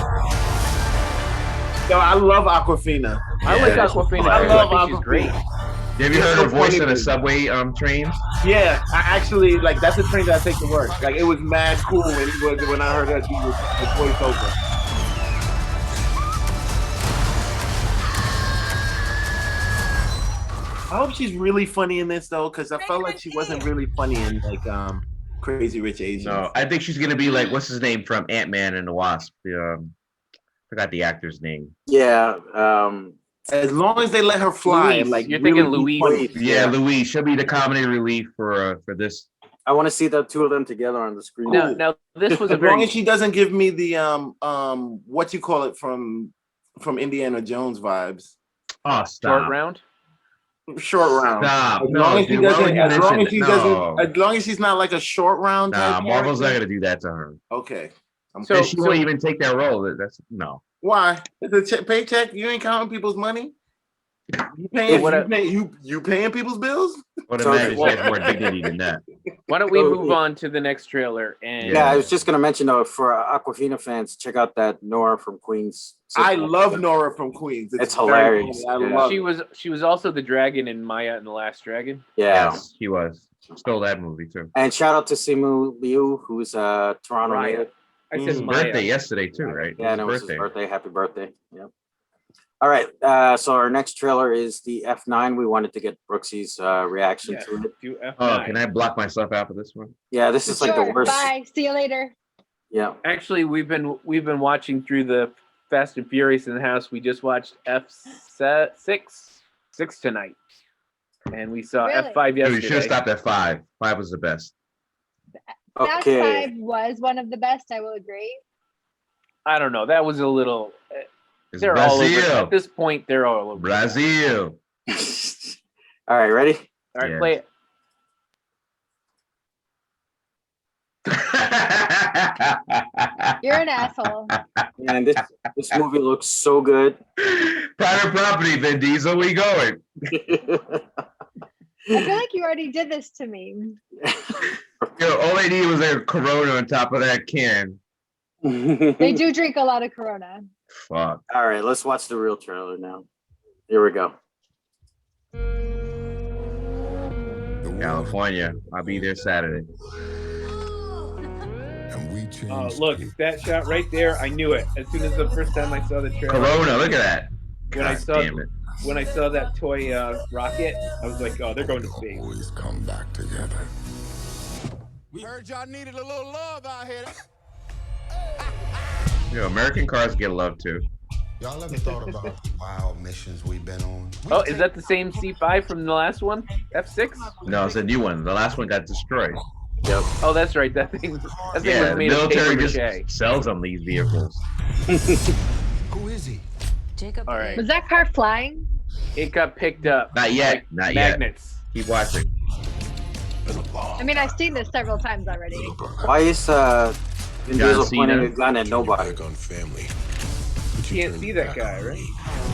Yo, I love Aquafina. I like Yeah. Aquafina. I too. love I think she's Aquafina. great. Have you It's heard so her voice funny, on the dude. subway trains? Yeah, I actually like that's the train that I take to work. Like it was mad cool when I heard her do the voiceover. I hope she's really funny in this though, because I felt like she wasn't really funny in like Crazy Rich Asians. No, I think she's gonna be like what's his name from Ant-Man and the Wasp. Forgot the actor's name. Yeah. As long as they let her fly, Louise. and like You're really thinking be Louise. funny. Yeah, Louise. She'll be the comedy relief for this. I want to see the two of them together on the screen. Now this was a As long very as she doesn't give me the what you call it from Indiana Jones vibes. Oh, short stop. round. Short round. Stop. As No, long as she dude, why would doesn't. you As long mention as she it? doesn't. No. As long as she's not like a short round. Nah, type Marvel's not character. gonna do that to her. Okay. So- And she won't even take that role. That's no. Why? It's a paycheck. You ain't counting people's money. You paying? You paying people's bills? But So- imagine she has more dignity than that. Why don't we move on to the next trailer? And Yeah, I was just gonna mention though, for Aquafina fans, check out that Nora from Queens. I love Nora from Queens. It's very hilarious. funny. I Yeah. love she was also the dragon in Maya and the Last Dragon. Yeah. Yes, he was. Stole that movie too. And shout out to Simu Liu, who's Toronto Raya. native. I It said was his Maya. birthday yesterday too, right? Yeah, and it was birthday. his birthday. Happy birthday. Yeah. All right. So our next trailer is the F9. We wanted to get Brooksy's reaction Yes. to it. Do F9. Oh, can I block myself out for this one? Yeah, this is like the Sure, worst. bye. See you later. Yeah. Actually, we've been watching through the Fast and Furious in the house. We just watched F6 tonight, and we saw Really? F5 Dude, you yesterday. should have stopped at 5. 5 was the best. Fast Okay. 5 was one of the best, I will agree. I don't know. That was a little. It's They're all over. Brazil. At this point, they're all over. Brazil. All right, ready? All right, Yeah. play it. You're an asshole. Man, this movie looks so good. Private property, Vin Diesel. We going? I feel like you already did this to me. Yo, all they needed was a Corona on top of that can. They do drink a lot of Corona. Fuck. All right, let's watch the real trailer now. Here we go. California. I'll be there Saturday. And we changed Look, it. that shot right there. I knew it as soon as the first time I saw the trailer. Corona, look at that. When I God saw damn it. when I saw that toy rocket, I was like, oh, they're going to space. Always come back together. We heard y'all needed a little love out here. Yo, American cars get love too. Y'all ever thought about the wild missions we've been on? Oh, is that the same C5 from the last one? F6? No, it's a new one. The last one got destroyed. Yep. Oh, that's right. That thing Yeah, was the made of military paper just mache. sells them these vehicles. Who is he? Jacob. All right. Was that car flying? It got picked up. Not yet. Like Not yet. magnets. Keep watching. I mean, I've seen this several times already. Why is Vin John Diesel Cena. pointing a gun at nobody? Back on family. You can't see that guy, right?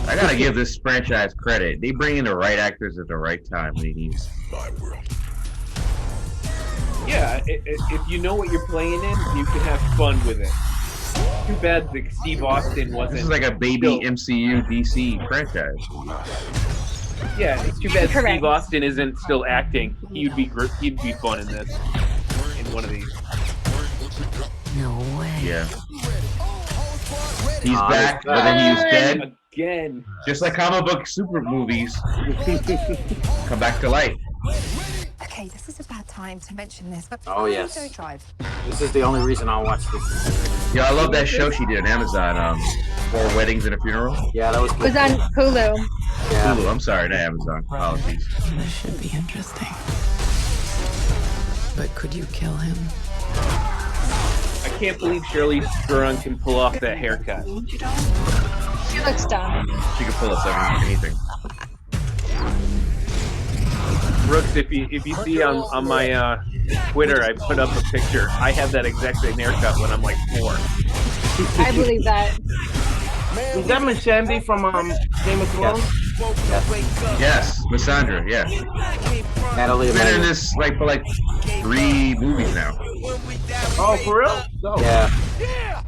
I gotta give this franchise credit. They bring in the right actors at the right time when they need it. My world. Yeah, if you know what you're playing in, you can have fun with it. Too bad that Steve Austin wasn't. This is like a baby still- MCU DC franchise. Yeah, it's too bad Correct. Steve Austin isn't still acting. He'd be fun in this. In one of these. No way. Yeah. He's Ah, back, he's but then he was back. dead. Again. Just like comic book super movies come back to life. Okay, this is a bad time to mention this, but Oh, yes. don't drive. This is the only reason I'll watch this. Yeah, I love that show she did on Amazon. 4 Weddings and a Funeral. Yeah, that was It was on Hulu. Yeah. Hulu, I'm sorry, not Amazon. Apologies. This should be interesting. But could you kill him? I can't believe Shirley Theron can pull off that haircut. She looks dumb. She could pull us anything. Brooks, if you see on my Twitter, I put up a picture. I have that exact same haircut when I'm like 4. I believe that. Is that Miss Shandy from Game of Thrones? Yes, Miss Sandra, yeah. Natalie Been in Emmanuel. this for 3 movies now. Oh, for real? No. Yeah.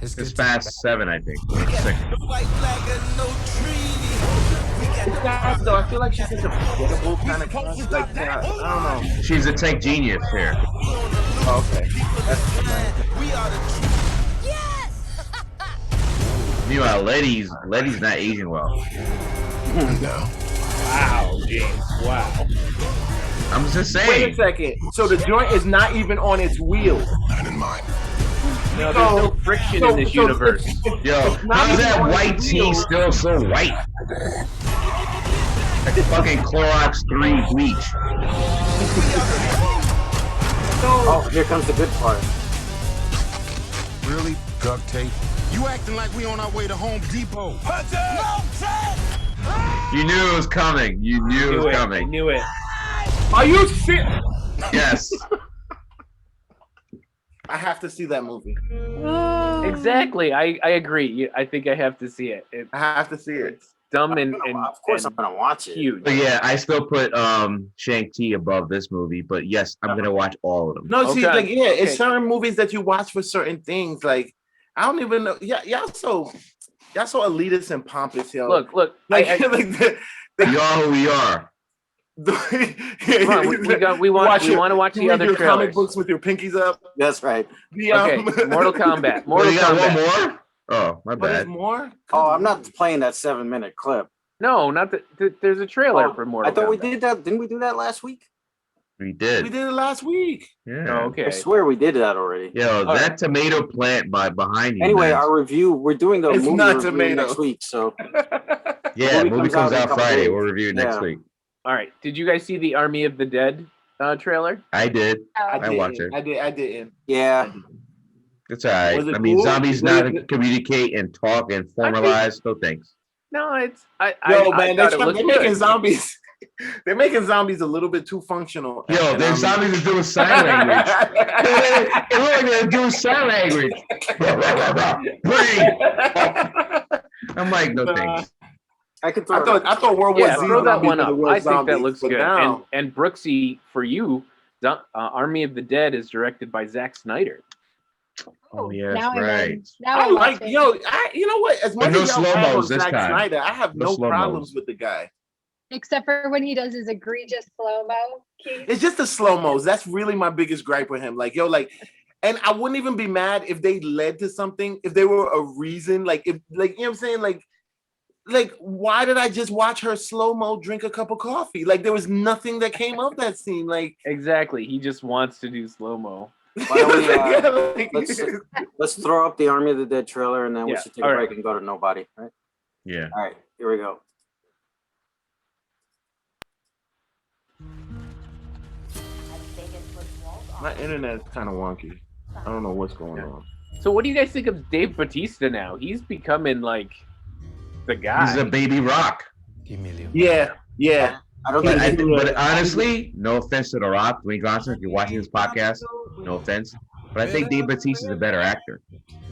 This past 7, I think. 6. Guys, though, I feel like she's such a forgettable kind of like I don't know. She's a tech genius here. Oh, okay. Meanwhile, Letty's not aging well. No. Wow, James. Wow. I'm just Wait a saying. second. So the joint is not even on its wheels. Not in mine. No, there's no friction in this universe. Yo, not how's even that on white its tea wheels. still so white? Like fucking Clorox 3 bleach. So Here comes the good part. Really? Duct tape? You acting like we on our way to Home Depot. You knew it was coming. You knew it was I coming. knew it. Are you serious? Yes. I have to see that movie. Exactly. I agree. I think I have to see it. I have to see it. It's dumb and Of course, I'm gonna watch it. huge. But yeah, I still put Shang-Chi above this movie. But yes, I'm gonna watch all of them. No, see, Okay. like, yeah, it's Okay. certain movies that you watch for certain things. Like, I don't even know. Yeah, y'all so elitist and pompous, yo. Look. like, I- We are who we are. Come on, we want to watch the other your comic trailers. books with your pinkies up. That's right. The, Okay, Mortal Kombat. Mortal You got Kombat. one more? Oh, my What is bad. more? Oh, I'm not playing that 7-minute clip. No, not there's a trailer Oh, for Mortal I thought Kombat. we did that. Didn't we do that last week? We did. We did it last week. Yeah. Oh, okay. I swear we did that already. Yo, All that tomato plant behind you. Anyway, man. our review, we're doing the It's movie not review tomato. next week. So yeah, movie movie comes comes out in a out couple Friday. days. We'll review it next Yeah. week. All right. Did you guys see the Army of the Dead trailer? I did. I watched it. I didn't. yeah, It's all right. Was it I mean, cool? zombies Was now it- can communicate and talk and formalize. No thanks. No, it's I Yo, I man, thought it looked they're making good. zombies. They're making zombies a little bit too functional. Yo, And their I'm- zombies are doing sign language. It look like they're doing sign language. Bring. I'm like, no thanks. I could throw. I thought World War Yeah, Z throw that zombies one were the up. real I think that zombies, looks but good. now- And Brooksy, for you, Army of the Dead is directed by Zack Snyder. Oh, yes, now I'm right. in. Now I I'm like, watching. yo, you know what? As much no as y'all have on slow-mos this Zack time. Snyder, I have No no slow-mos. problems with the guy. Except for when he does his egregious slow-mo. It's just the slow-mos. That's really my biggest gripe with him. Like, yo, like, and I wouldn't even be mad if they led to something, if they were a reason, like, if, like, you know what I'm saying? Like, why did I just watch her slow-mo drink a cup of coffee? Like, there was nothing that came of that scene. Like, Exactly. He just wants to do slow-mo. Why don't we, like, let's throw up the Army of the Dead trailer, and then we Yeah, should take a all break right. and go to Nobody. Right? Yeah. All right, here we go. my internet is kind of wonky. I don't know what's going on. So what do you guys think of Dave Bautista now? He's becoming like the guy. He's a baby rock. Yeah. I don't But, think. but honestly, no offense to The Rock, Dwayne Johnson, if you're watching this podcast, no offense. But I think Dave Bautista is a better actor.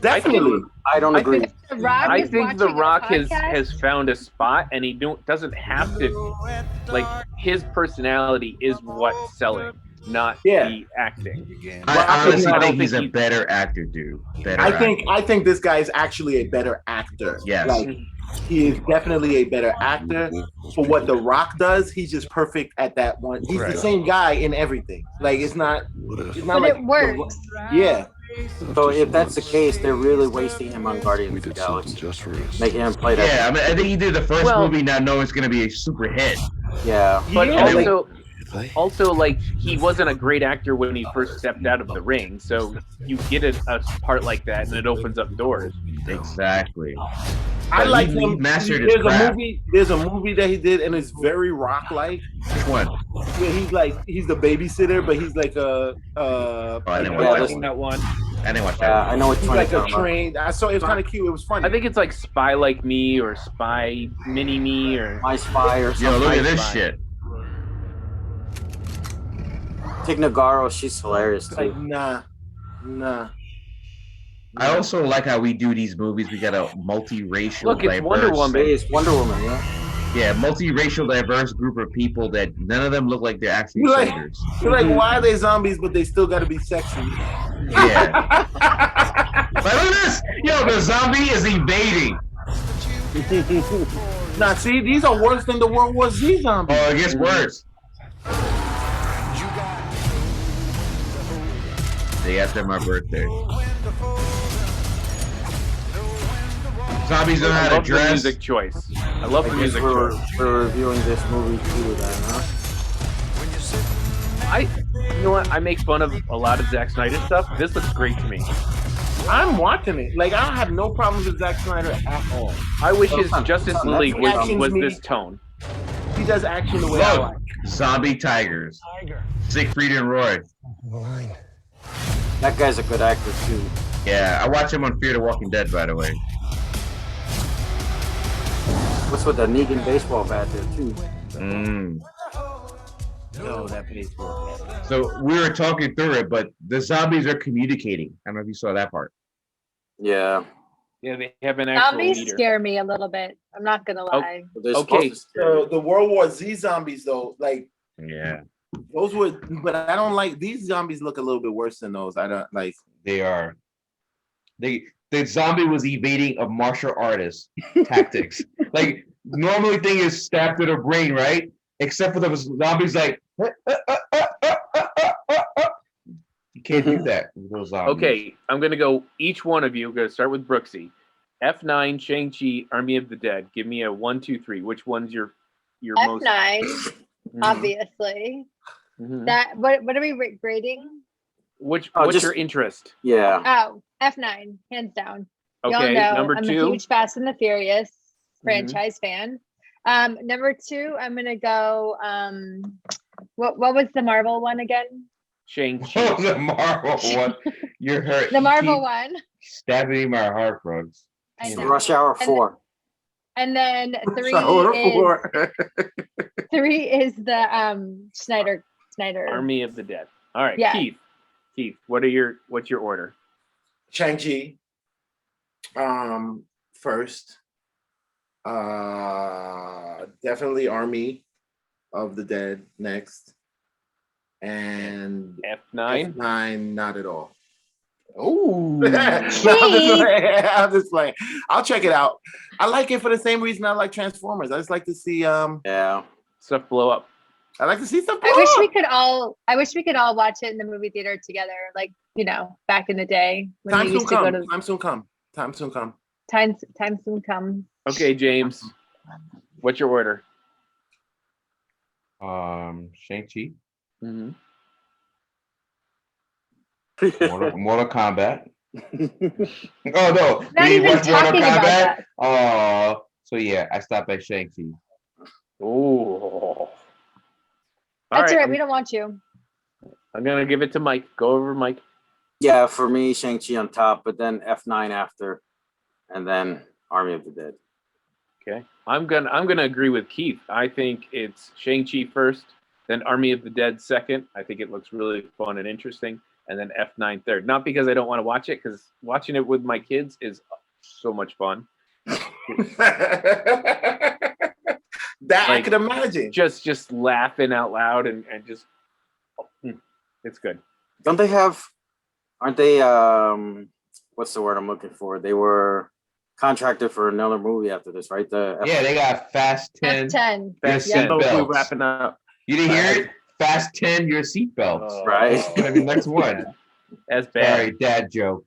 Definitely. I don't I agree. think- The Rock I is think The watching a Rock podcast? has found a spot, and he doesn't have to. Like, his personality is what's selling, not Yeah. the acting. I honestly I don't think he's think a he- better actor, dude. Better I think this guy is actually a better actor. Yes. Like, he is definitely a better actor. For what The Rock does, he's just perfect at that one. He's Right. the same guy in everything. Like, it's not But like it works. Yeah. So if that's the case, they're really wasting him on Guardians of the Galaxy, making him play that. Yeah, I mean, I think he did the first Well- movie not knowing it's going to be a super hit. Yeah. But Yeah, also, like, he wasn't a great actor when he first stepped out of the ring. So you get a part like that, and it opens up doors. Exactly. I But like he him. mastered his craft. There's a movie that he did, and it's very Rock-like. Which one? Where he's the babysitter, but he's like a I didn't Yeah, watch this- that one. That one. I didn't watch Yeah, that I one. know which he's one like you're a talking about. trained. I saw it was kind of cute. It was funny. I think it's like Spy Like Me or Spy Mini Me or. My Spy or Yo, something. look at this Fine. shit. Tig Notaro, she's hilarious like, too. nah. I also like how we do these movies. We got a multiracial, Look, it's diverse, Wonder Woman. It's Wonder Woman, yeah. multiracial, diverse group of people that none of them look like they're actually You're like- soldiers. You're like, why are they zombies, but they still got to be sexy? Yeah. But look at this. Yo, the zombie is evading. Now, see, these are worse than the World War Z zombies. Oh, it gets worse. Day after my birthday. Zombies don't know I how to love the dress. music choice. I love the I guess music we're, choice. we're reviewing this movie too, then, huh? You know what? I make fun of a lot of Zack Snyder stuff. This looks great to me. I'm watching it. Like, I have no problems with Zack Snyder at all. I wish So his it's on- Justice it's on League Netflix. was Actions this me- tone. He does action the way I Look, like. zombie tigers. Siegfried and Roy. That guy's a good actor too. Yeah, I watch him on Fear the Walking Dead, by the way. What's with the Negan baseball bat there too? No, that baseball. So we were talking through it, but the zombies are communicating. I don't know if you saw that part. Yeah. Yeah, they have an actual Zombies meter. scare me a little bit. I'm not gonna lie. Okay. The World War Z zombies though, like Yeah, those were, but I don't like these zombies. Look a little bit worse than those. I don't like. they are. The zombie was evading a martial artist tactics. Like normally thing is stabbed to the brain, right? Except for the zombies like you can't do that with those zombies. Okay, I'm gonna go. Each one of you. I'm gonna start with Brooksy. F9, Shang-Chi, Army of the Dead. Give me a 1, 2, 3. Which one's your most? F9, Mhm. obviously. Mhm. That what are we grading? What's just- your interest? Yeah. Oh, F9, hands down. Y'all Okay, know number I'm 2. a huge Fast and the Furious franchise fan. Number 2, I'm gonna go. What was the Marvel one again? Shang-Chi. Oh, the Marvel one. You're hurt. The You Marvel keep one. stabbing in my heart, Brooks. I know. Rush Hour 4. And then 3 is the Snyder. Army of the Dead. All right, Yeah. Keith, what's your order? Shang-Chi. First. Definitely Army of the Dead next. And F9. F9, not at all. Oh, I'm just playing. I'll check it out. I like it for the same reason I like Transformers. I just like to see Yeah. stuff blow up. I like to see stuff blow I wish up. we could all watch it in the movie theater together, like back in the day when Time we soon used to go come. to. Time soon come. Time soon come. Time soon come. Okay, James, what's your order? Shang-Chi, Mm-hmm. Mortal Kombat. Oh no, Not we even watched Mortal talking about Kombat. that. Oh, so yeah, I stopped at Shang-Chi. Oh, That's all right. We don't want you. I'm gonna give it to Mike. Go over, Mike. Yeah, for me, Shang-Chi on top, but then F9 after, and then Army of the Dead. Okay, I'm gonna agree with Keith. I think it's Shang-Chi first, then Army of the Dead second. I think it looks really fun and interesting, and then F9 third. Not because I don't want to watch it, because watching it with my kids is so much fun. That I could imagine. Just laughing out loud and just it's good. Don't they have? Aren't they? What's the word I'm looking for? They were contracted for another movie after this, right? Yeah, they got Fast 10. F10. Fast Your 10. We're seatbelts. wrapping up. You didn't hear it? Fast 10, your seatbelts. Right. It's gonna be next one. That's bad. Sorry, dad joke.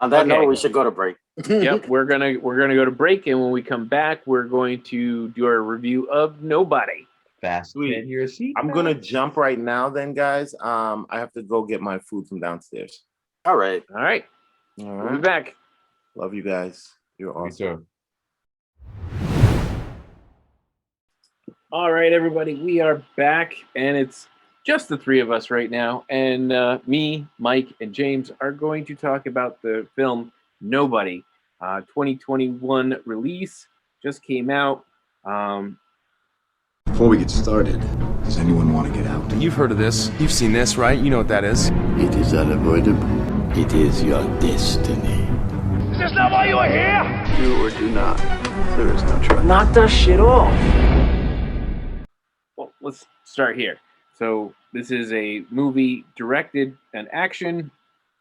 On that Okay. note, we should go to break. Yep, we're gonna go to break, and when we come back, we're going to do our review of Nobody. Fast 10, your seatbelts. I'm gonna jump right now, then, guys. I have to go get my food from downstairs. All right. All right. All We'll be right. back. Love you guys. You're Me awesome. too. All right, everybody, we are back, and it's just the three of us right now. And me, Mike, and James are going to talk about the film Nobody, 2021 release, just came out. Before we get started, does anyone want to get out? You've heard of this. You've seen this, right? You know what that is. It is unavoidable. It is your destiny. Is this not why you are here? Do or do not. There is no try. Knock that shit off. Well, let's start here. So this is a movie directed, an action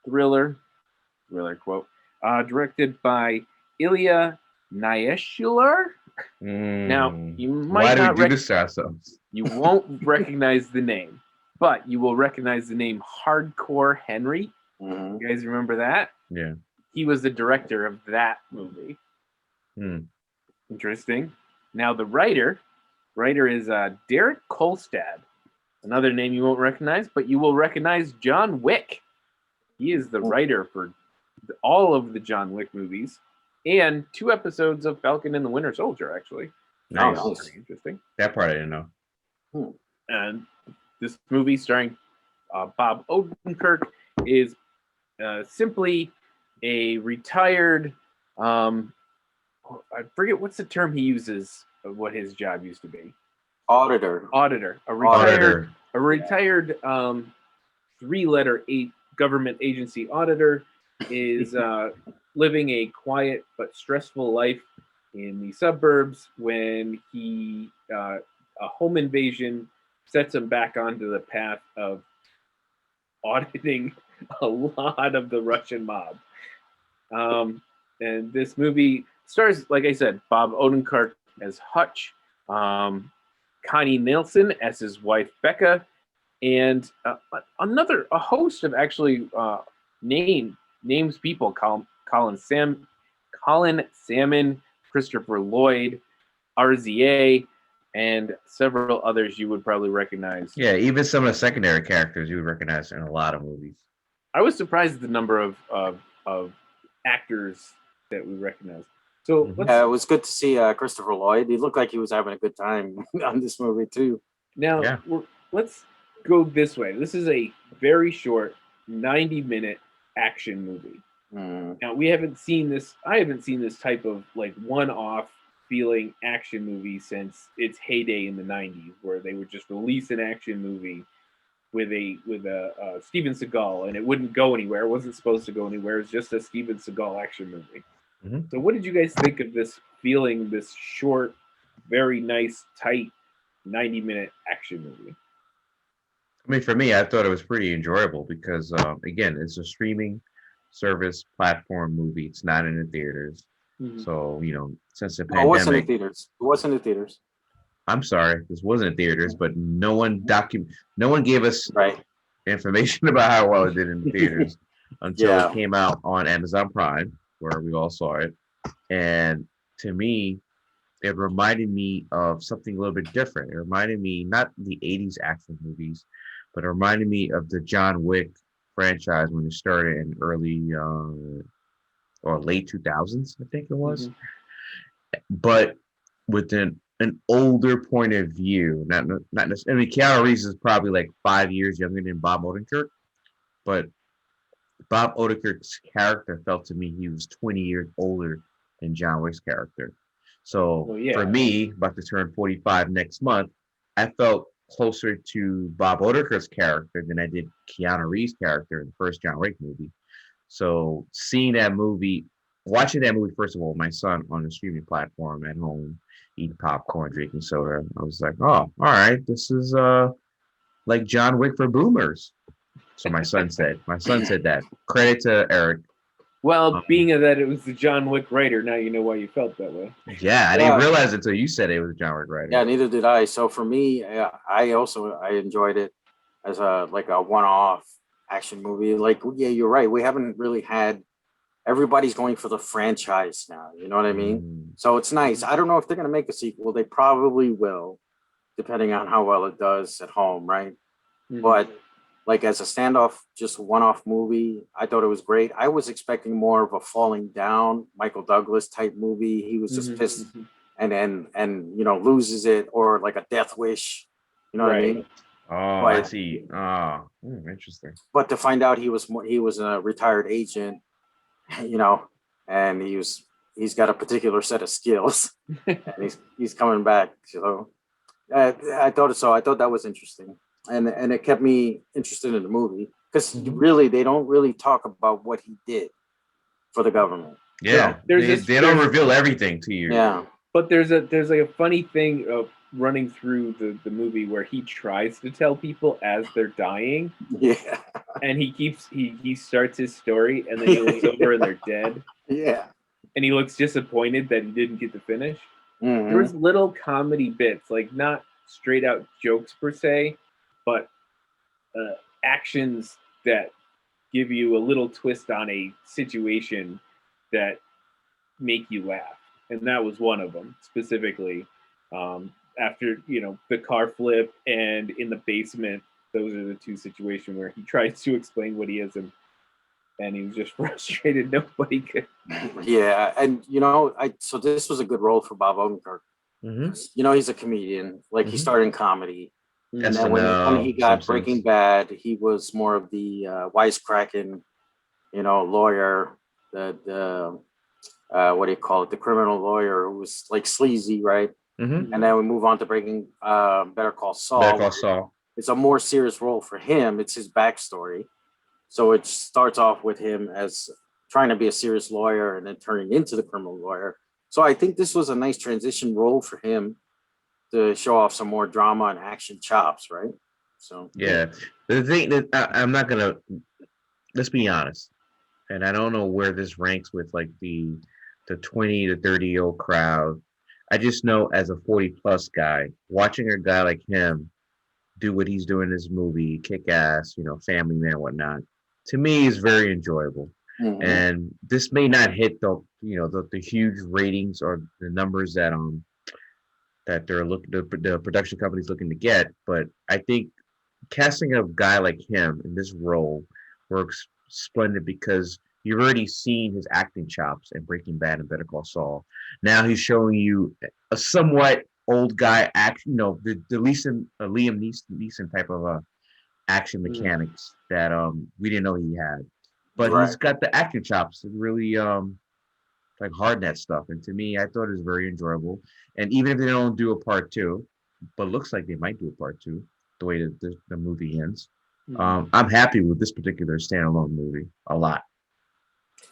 thriller quote, directed by Ilya Naishuller. Now, you might Why do not we do this to ourselves? You won't recognize the name, but you will recognize the name Hardcore Henry. Mm-hmm. You guys remember that? Yeah. He was the director of that movie. Interesting. Now the writer is Derek Kolstad. Another name you won't recognize, but you will recognize John Wick. He is the writer for all of the John Wick movies and 2 episodes of Falcon and the Winter Soldier, actually. Nice. That was pretty interesting. That part I didn't know. And this movie starring Bob Odenkirk is simply a retired, I forget what's the term he uses of what his job used to be. Auditor. A retired 3-letter government agency auditor is living a quiet but stressful life in the suburbs when a home invasion sets him back onto the path of auditing a lot of the Russian mob. And this movie stars, like I said, Bob Odenkirk as Hutch, Connie Nielsen as his wife Becca, and a host of actually names people: Colin Salmon, Christopher Lloyd, RZA, and several others you would probably recognize. Yeah, even some of the secondary characters you would recognize in a lot of movies. I was surprised at the number of actors that we recognize. So it was good to see Christopher Lloyd. He looked like he was having a good time on this movie too. Now let's go this way. This is a very short 90-minute action movie. Now we haven't seen this. I haven't seen this type of like one-off feeling action movie since its heyday in the 90s, where they would just release an action movie with a Steven Seagal, and it wouldn't go anywhere. It wasn't supposed to go anywhere. It was just a Steven Seagal action movie. So what did you guys think of this short, very nice, tight 90-minute action movie? I mean, for me, I thought it was pretty enjoyable because, again, it's a streaming service platform movie. It's not in the theaters. So, since the pandemic. It wasn't in theaters. It wasn't in theaters. I'm sorry, this wasn't in theaters, but no one gave us information about how well it did in the theaters until it came out on Amazon Prime, where we all saw it. And to me, it reminded me of something a little bit different. It reminded me, not the 80s action movies, but it reminded me of the John Wick franchise when it started in early or late 2000s, I think it was. But with an older point of view, not necessarily. I mean, Keanu Reeves is probably like 5 years younger than Bob Odenkirk, but Bob Odenkirk's character felt to me he was 20 years older than John Wick's character. So for me, about to turn 45 next month, I felt closer to Bob Odenkirk's character than I did Keanu Reeves' character in the first John Wick movie. So seeing that movie, watching that movie, first of all, my son on the streaming platform at home, eating popcorn, drinking soda, I was like, oh, all right, this is like John Wick for boomers. So my son said that. Credit to Eric. Well, being that it was the John Wick writer, now you know why you felt that way. Yeah, I didn't realize it until you said it was John Wick writer. Yeah, neither did I. So for me, I enjoyed it as a one-off action movie. Like, yeah, you're right. We haven't really had. Everybody's going for the franchise now. You know what I mean? So it's nice. I don't know if they're going to make a sequel. They probably will, depending on how well it does at home, right? But like as a standoff, just one-off movie, I thought it was great. I was expecting more of a falling down Michael Douglas type movie. He was just pissed and loses it, or like a death wish. You know what I mean? Oh, I see. Interesting. But to find out he was a retired agent, and he's got a particular set of skills, and he's coming back. So I thought that was interesting. And it kept me interested in the movie because really they don't really talk about what he did for the government. Yeah, they don't reveal everything to you. Yeah, but there's like a funny thing of running through the movie where he tries to tell people as they're dying. Yeah, and he starts his story and then he looks over and they're dead. Yeah, and he looks disappointed that he didn't get to finish. There was little comedy bits, like not straight out jokes per se, but actions that give you a little twist on a situation that make you laugh. And that was one of them, specifically. After, the car flip and in the basement, those are the two situations where he tries to explain what he is and he was just frustrated. Nobody could. Yeah, and so this was a good role for Bob Odenkirk. He's a comedian. Like he started in comedy. And then when he got Breaking Bad, he was more of the wisecracking, lawyer, the what do you call it, the criminal lawyer who was like sleazy, right? Mm-hmm. And then we move on to Better Call Saul. Better Call Saul. It's a more serious role for him. It's his backstory. So it starts off with him as trying to be a serious lawyer and then turning into the criminal lawyer. So I think this was a nice transition role for him to show off some more drama and action chops, right? So yeah, the thing that I'm not gonna, let's be honest, and I don't know where this ranks with like the 20 to 30-year-old crowd. I just know as a 40+ guy, watching a guy like him do what he's doing in this movie, kick ass, family man, whatnot, to me is very enjoyable. Mm-hmm. And this may not hit the huge ratings or the numbers that they're the production company's looking to get, but I think casting a guy like him in this role works splendid because you've already seen his acting chops in Breaking Bad and Better Call Saul. Now he's showing you a somewhat old guy action, the Liam Neeson type of action mechanics that we didn't know he had. But he's got the acting chops and really like hard net stuff. And to me, I thought it was very enjoyable. And even if they don't do a part 2, but looks like they might do a part 2, the way that the movie ends, I'm happy with this particular standalone movie a lot.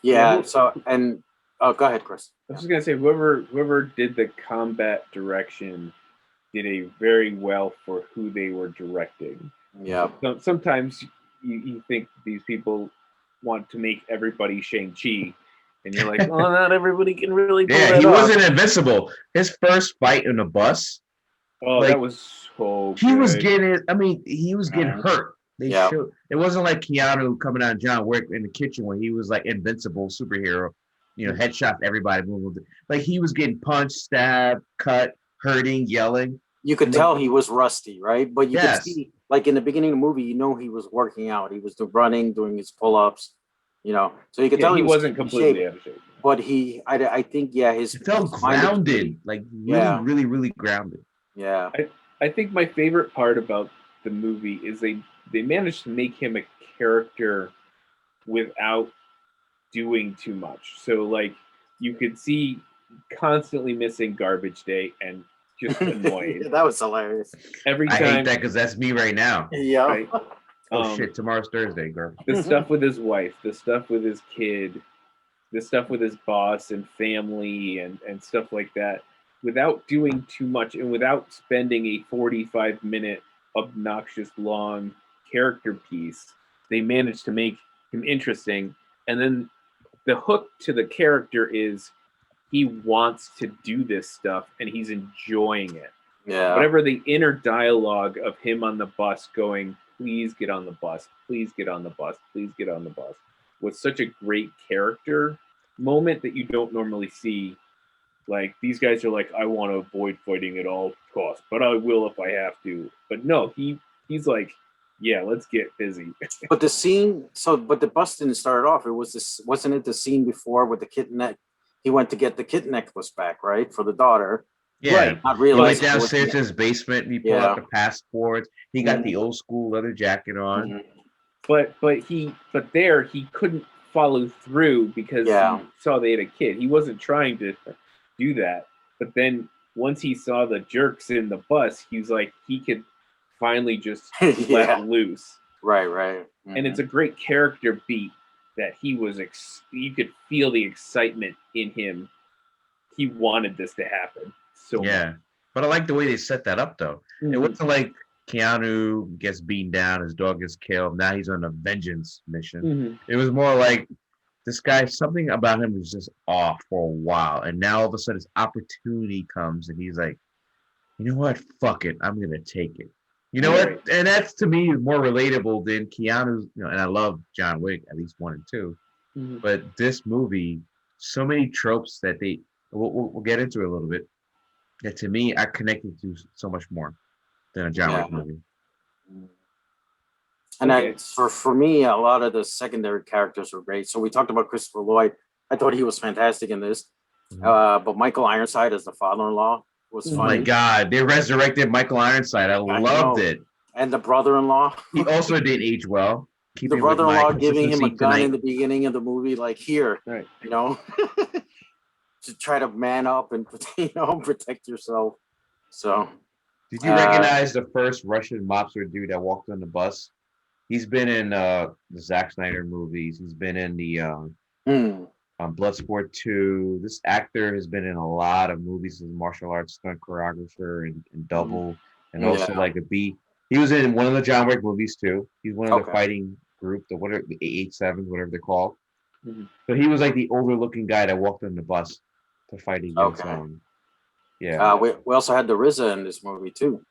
Yeah. So and go ahead, Chris. I was just gonna say whoever did the combat direction did a very well for who they were directing. Yeah. So sometimes you think these people want to make everybody Shang Chi. And you're like, well, not everybody can really pull that he off. wasn't invincible. His first fight in the bus. Oh, that was so he good. was getting hurt. Showed, it wasn't like Keanu coming out of John Wick in the kitchen when he was like invincible superhero, headshot everybody. Like he was getting punched, stabbed, cut, hurting, yelling. You could tell he was rusty, right? But you could see, like in the beginning of the movie, he was working out. He was running, doing his pull-ups. So you could tell he wasn't completely out of shape. But I think, it felt grounded, like really, really, really grounded. Yeah. I think my favorite part about the movie is they managed to make him a character without doing too much. So like you could see constantly missing garbage day and just annoyed. That was hilarious. Every time. I hate that because that's me right now. Yeah. Right? Oh shit! Tomorrow's Thursday, girl. The stuff with his wife, the stuff with his kid, the stuff with his boss and family, and stuff like that, without doing too much and without spending a 45-minute obnoxious long character piece, they managed to make him interesting. And then the hook to the character is he wants to do this stuff and he's enjoying it. Yeah. Whatever the inner dialogue of him on the bus going, please get on the bus, please get on the bus, please get on the bus, was such a great character moment that you don't normally see. Like, these guys are like, I want to avoid fighting at all costs, but I will if I have to. But no, he's like, yeah, let's get busy. But the bus didn't start off. Wasn't it the scene before with the kitten neck? He went to get the kitten necklace back, right, for the daughter. Yeah, right. Not realizing he went downstairs to his basement and he pulled out the passports. He got the old school leather jacket on. Mm-hmm. But there he couldn't follow through because he saw they had a kid. He wasn't trying to do that. But then once he saw the jerks in the bus, he was like, he could finally just let loose. Right. Mm-hmm. And it's a great character beat that he was. You could feel the excitement in him. He wanted this to happen. So much. But I like the way they set that up, though. Mm-hmm. It wasn't like Keanu gets beaten down, his dog gets killed. Now he's on a vengeance mission. Mm-hmm. It was more like this guy, something about him was just off for a while. And now all of a sudden, his opportunity comes and he's like, you know what? Fuck it. I'm going to take it. You know what? And that's, to me, more relatable than Keanu's, and I love John Wick, at least 1 and 2. Mm-hmm. But this movie, so many tropes that we'll get into it a little bit, that to me, I connected to so much more than a John Wick movie. And for me, a lot of the secondary characters were great. So we talked about Christopher Lloyd. I thought he was fantastic in this. Mm-hmm. But Michael Ironside as the father-in-law was funny. Oh my God, they resurrected Michael Ironside. I loved it. And the brother-in-law. He also didn't age well. The Keeping with my brother-in-law giving him a consistency gun in tonight. the beginning of the movie, like here, Right. you know, to try to man up and protect yourself. So, Did you recognize the first Russian mobster dude that walked on the bus? He's been in the Zack Snyder movies. He's been in the Bloodsport 2. This actor has been in a lot of movies as a martial arts stunt choreographer and double, and also like a B. He was in one of the John Wick movies too. He's one of the fighting group, the 887s, whatever they're called. So he was like the older looking guy that walked on the bus to fight against yeah. We also had the RZA in this movie too.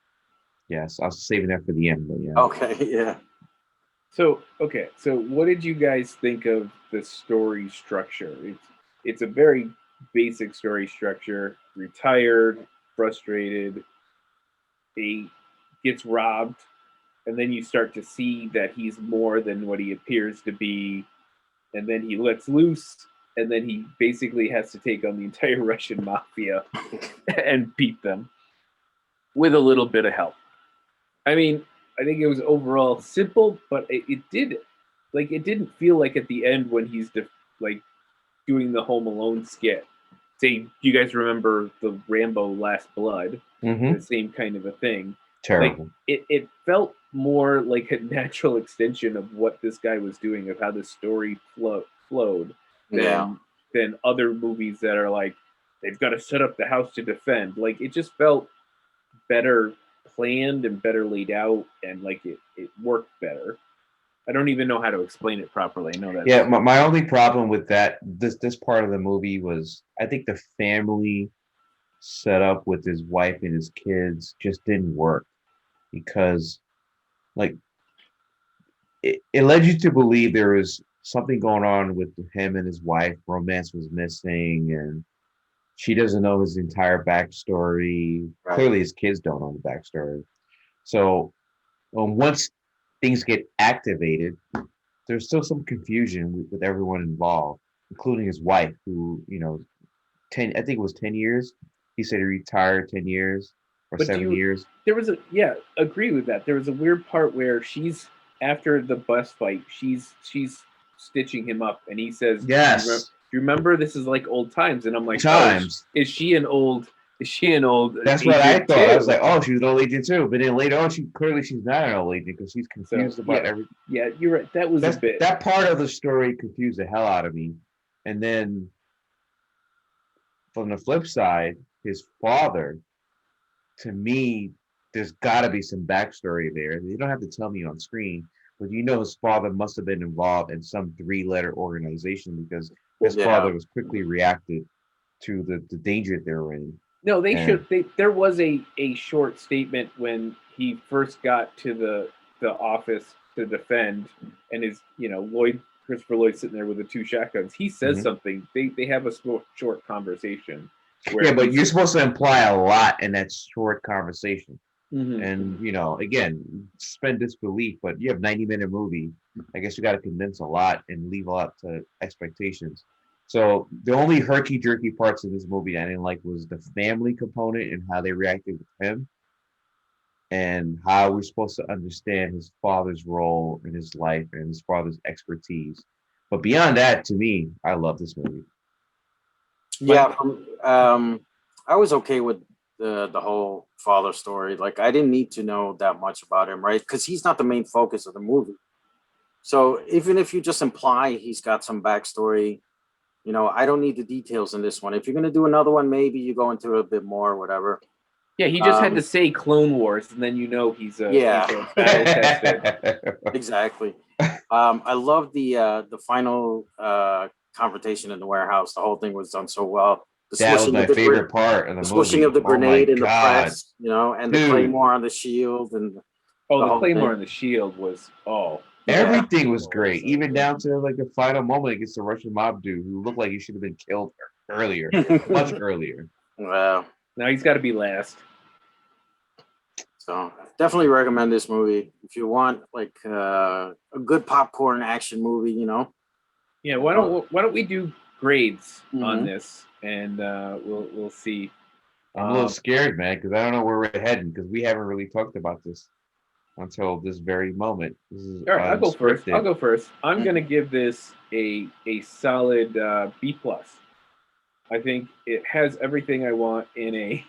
Yes, I was saving that for the end, but yeah. Okay, yeah. So what did you guys think of the story structure? It's a very basic story structure. Retired, frustrated, he gets robbed, and then you start to see that he's more than what he appears to be, and then he lets loose, and then he basically has to take on the entire Russian mafia and beat them with a little bit of help. I mean, I think it was overall simple, but it didn't feel like at the end when he's doing the Home Alone skit. Say, do you guys remember the Rambo Last Blood? The same kind of a thing. Terrible. Like, it felt more like a natural extension of what this guy was doing, of how the story flowed than other movies that are like, they've got to set up the house to defend. Like, it just felt better planned and better laid out, and like it worked better. I don't even know how to explain it properly. I know that. Yeah, my only problem with this part of the movie was, I think the family set up with his wife and his kids just didn't work, because like it led you to believe there was something going on with him and his wife. Romance was missing, and she doesn't know his entire backstory. Right. Clearly his kids don't know the backstory. So once things get activated, there's still some confusion with everyone involved, including his wife, who, I think it was 10 years. He said he retired 10 years or 7 years. There was agree with that. There was a weird part where she's, after the bus fight, she's stitching him up, and he says, yes. Do you remember this is like old times? And I'm like, times. Oh, is she an old? That's what I thought. Too? I was like, oh, she was an old agent too. But then later on, she's not an old agent, because she's confused about everything. Yeah, you're right. That was a bit. That part of the story confused the hell out of me. And then from the flip side, his father, to me, there's got to be some backstory there. You don't have to tell me on screen, but his father must have been involved in some 3-letter organization, because his father was quickly reacted to the danger they were in. No, there was a short statement when he first got to the office to defend, and his Christopher Lloyd sitting there with the 2 shotguns. He says something. They have a short conversation. But you're supposed to imply a lot in that short conversation. And again, suspend disbelief, but you have 90-minute movie. I guess you got to condense a lot and leave a lot to expectations. So the only herky-jerky parts of this movie I didn't like was the family component and how they reacted with him, and how we're supposed to understand his father's role in his life and his father's expertise. But beyond that, to me, I love this movie. Yeah, I was okay with the whole father story. Like, I didn't need to know that much about him, right? Because he's not the main focus of the movie. So even if you just imply he's got some backstory, I don't need the details in this one. If you're going to do another one, maybe you go into it a bit more, whatever. Yeah, he just had to say Clone Wars, and then he's battle tested. Exactly. I love the final confrontation in the warehouse. The whole thing was done so well. That was my favorite part of the movie. The swishing of the grenade in the press, and the claymore on the shield, and the claymore on the shield was everything was great, even down to like the final moment against the Russian mob dude who looked like he should have been killed earlier, much earlier. Well, now he's got to be last. So definitely recommend this movie if you want like a good popcorn action movie. Yeah, why don't we do grades on this, and we'll see. I'm a little scared, man, because I don't know where we're heading, because we haven't really talked about this. until this very moment. This is All right, I'll go first. unscripted. I'm gonna give this a solid B plus. I think it has everything I want in a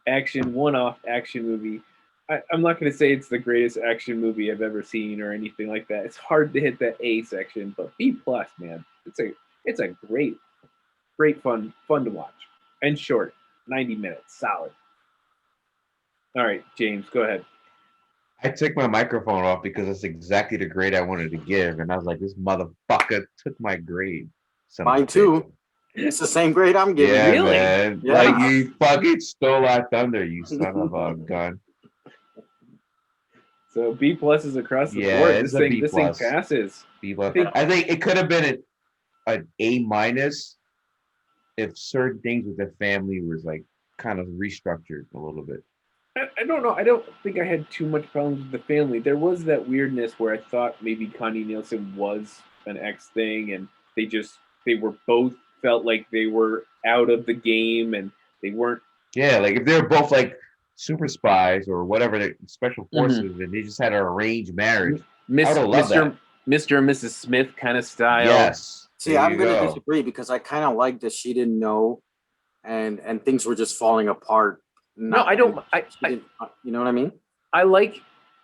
action one-off action movie. I'm not gonna say it's the greatest action movie I've ever seen or anything like that. It's hard to hit that A section, but B plus, man, it's a great fun to watch and short, 90 minutes, solid. All right, James, go ahead. I took my microphone off because it's exactly the grade I wanted to give, and I was like, "This motherfucker took my grade." Mine too. It's the same grade I'm giving. Yeah, Really? man. Yeah. Like you fucking stole our thunder, you son of a gun. So B plus is across the Yeah, board. it's This a B thing plus. passes. I think it could have been an A minus if certain things with the family was like kind of restructured a little bit. I don't know. I don't think I had too much problems with the family. There was that weirdness where I thought maybe Connie Nielsen was an ex thing, and they were both felt like they were out of the game, and they weren't. Yeah, like if they were both like super spies or whatever, the special forces, and they just had an arranged marriage. I would have loved that. Mr. and Mrs. Smith kind of style. Yes. See, I'm going to disagree because I kind of like that she didn't know, and things were just falling apart. No, I don't. You know what I mean? I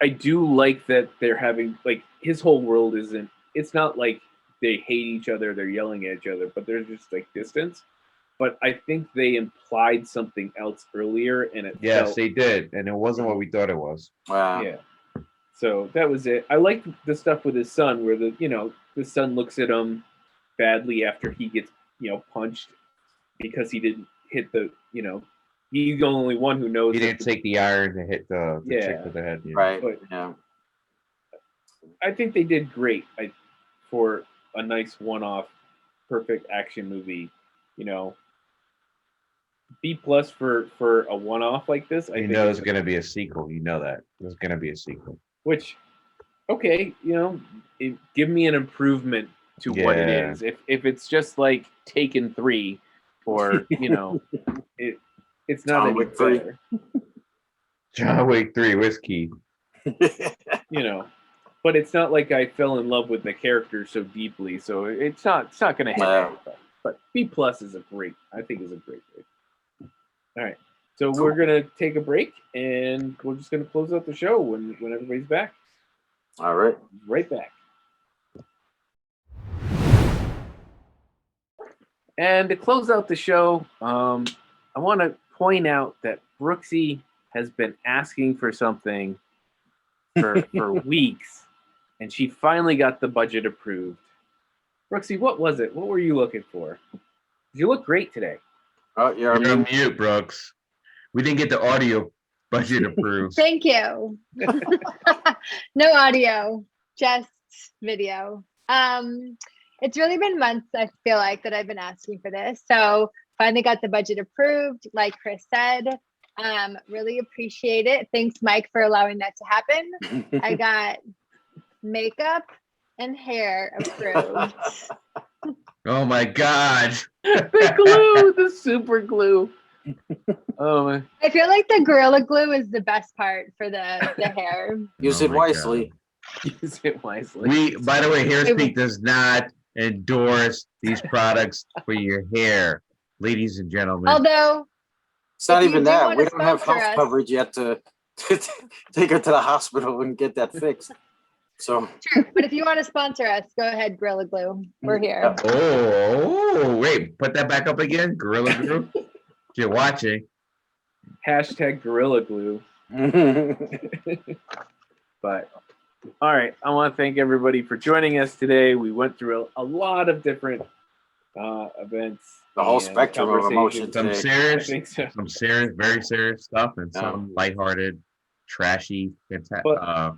do like that they're having, like, his whole world isn't. It's not like they hate each other, they're yelling at each other, but there's just like distance. But I think they implied something else earlier, and they did, and it wasn't what we thought it was. Wow. Yeah. So that was it. I like the stuff with his son, where the son looks at him badly after he gets punched because he didn't hit the he's the only one who knows he didn't take the iron to hit the chick with the head. Right. But yeah. I think they did great. For a nice one-off, perfect action movie. B plus for a one-off like this. I think there's going to be a sequel. You know that there's going to be a sequel. Which, okay, give me an improvement to what it is. If it's just like Taken 3, or it's not any better. John Wick 3, whiskey. But it's not like I fell in love with the character so deeply, so it's not going to hit everybody. But B plus is I think is a great grade. All right, so we're gonna take a break, and we're just gonna close out the show when everybody's back. All right, right back. And to close out the show, I want to point out that Brooksy has been asking for something for weeks, and she finally got the budget approved. Brooksy, what was it? What were you looking for? You look great today. Oh, you're on mute, Brooks. We didn't get the audio budget approved. Thank you. No audio, just video. It's really been months, I feel like, that I've been asking for this. So finally got the budget approved, like Chris said. Really appreciate it. Thanks, Mike, for allowing that to happen. I got makeup and hair approved. Oh my God. The glue, the super glue. Oh man. I feel like the Gorilla Glue is the best part for the hair. Use it wisely. Use it wisely. By the way, HairSpeak does not endorse these products for your hair, ladies and gentlemen. Although it's not even that. We don't have health coverage yet to take her to the hospital and get that fixed. So true, but if you want to sponsor us, go ahead, Gorilla Glue. We're here. Oh, wait, put that back up again, Gorilla Glue. If you're watching, hashtag Gorilla Glue. But all right, I want to thank everybody for joining us today. We went through a lot of different events. The whole spectrum of emotion today. Some serious, very serious stuff, and some lighthearted, trashy,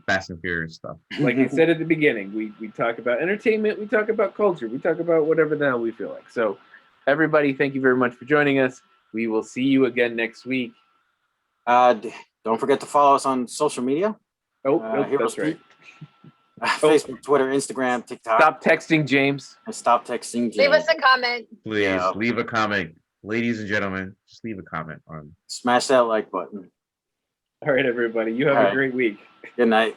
Fast and Furious stuff. Like I said at the beginning, we talk about entertainment, we talk about culture, we talk about whatever the hell we feel like. So everybody, thank you very much for joining us. We will see you again next week. Don't forget to follow us on social media. That's right. Facebook, Twitter, Instagram, TikTok. Stop texting James. And stop texting James. Leave us a comment. Please leave a comment. Ladies and gentlemen, just leave a comment on. Smash that like button. All right, everybody. You have All a right. great week. Good night.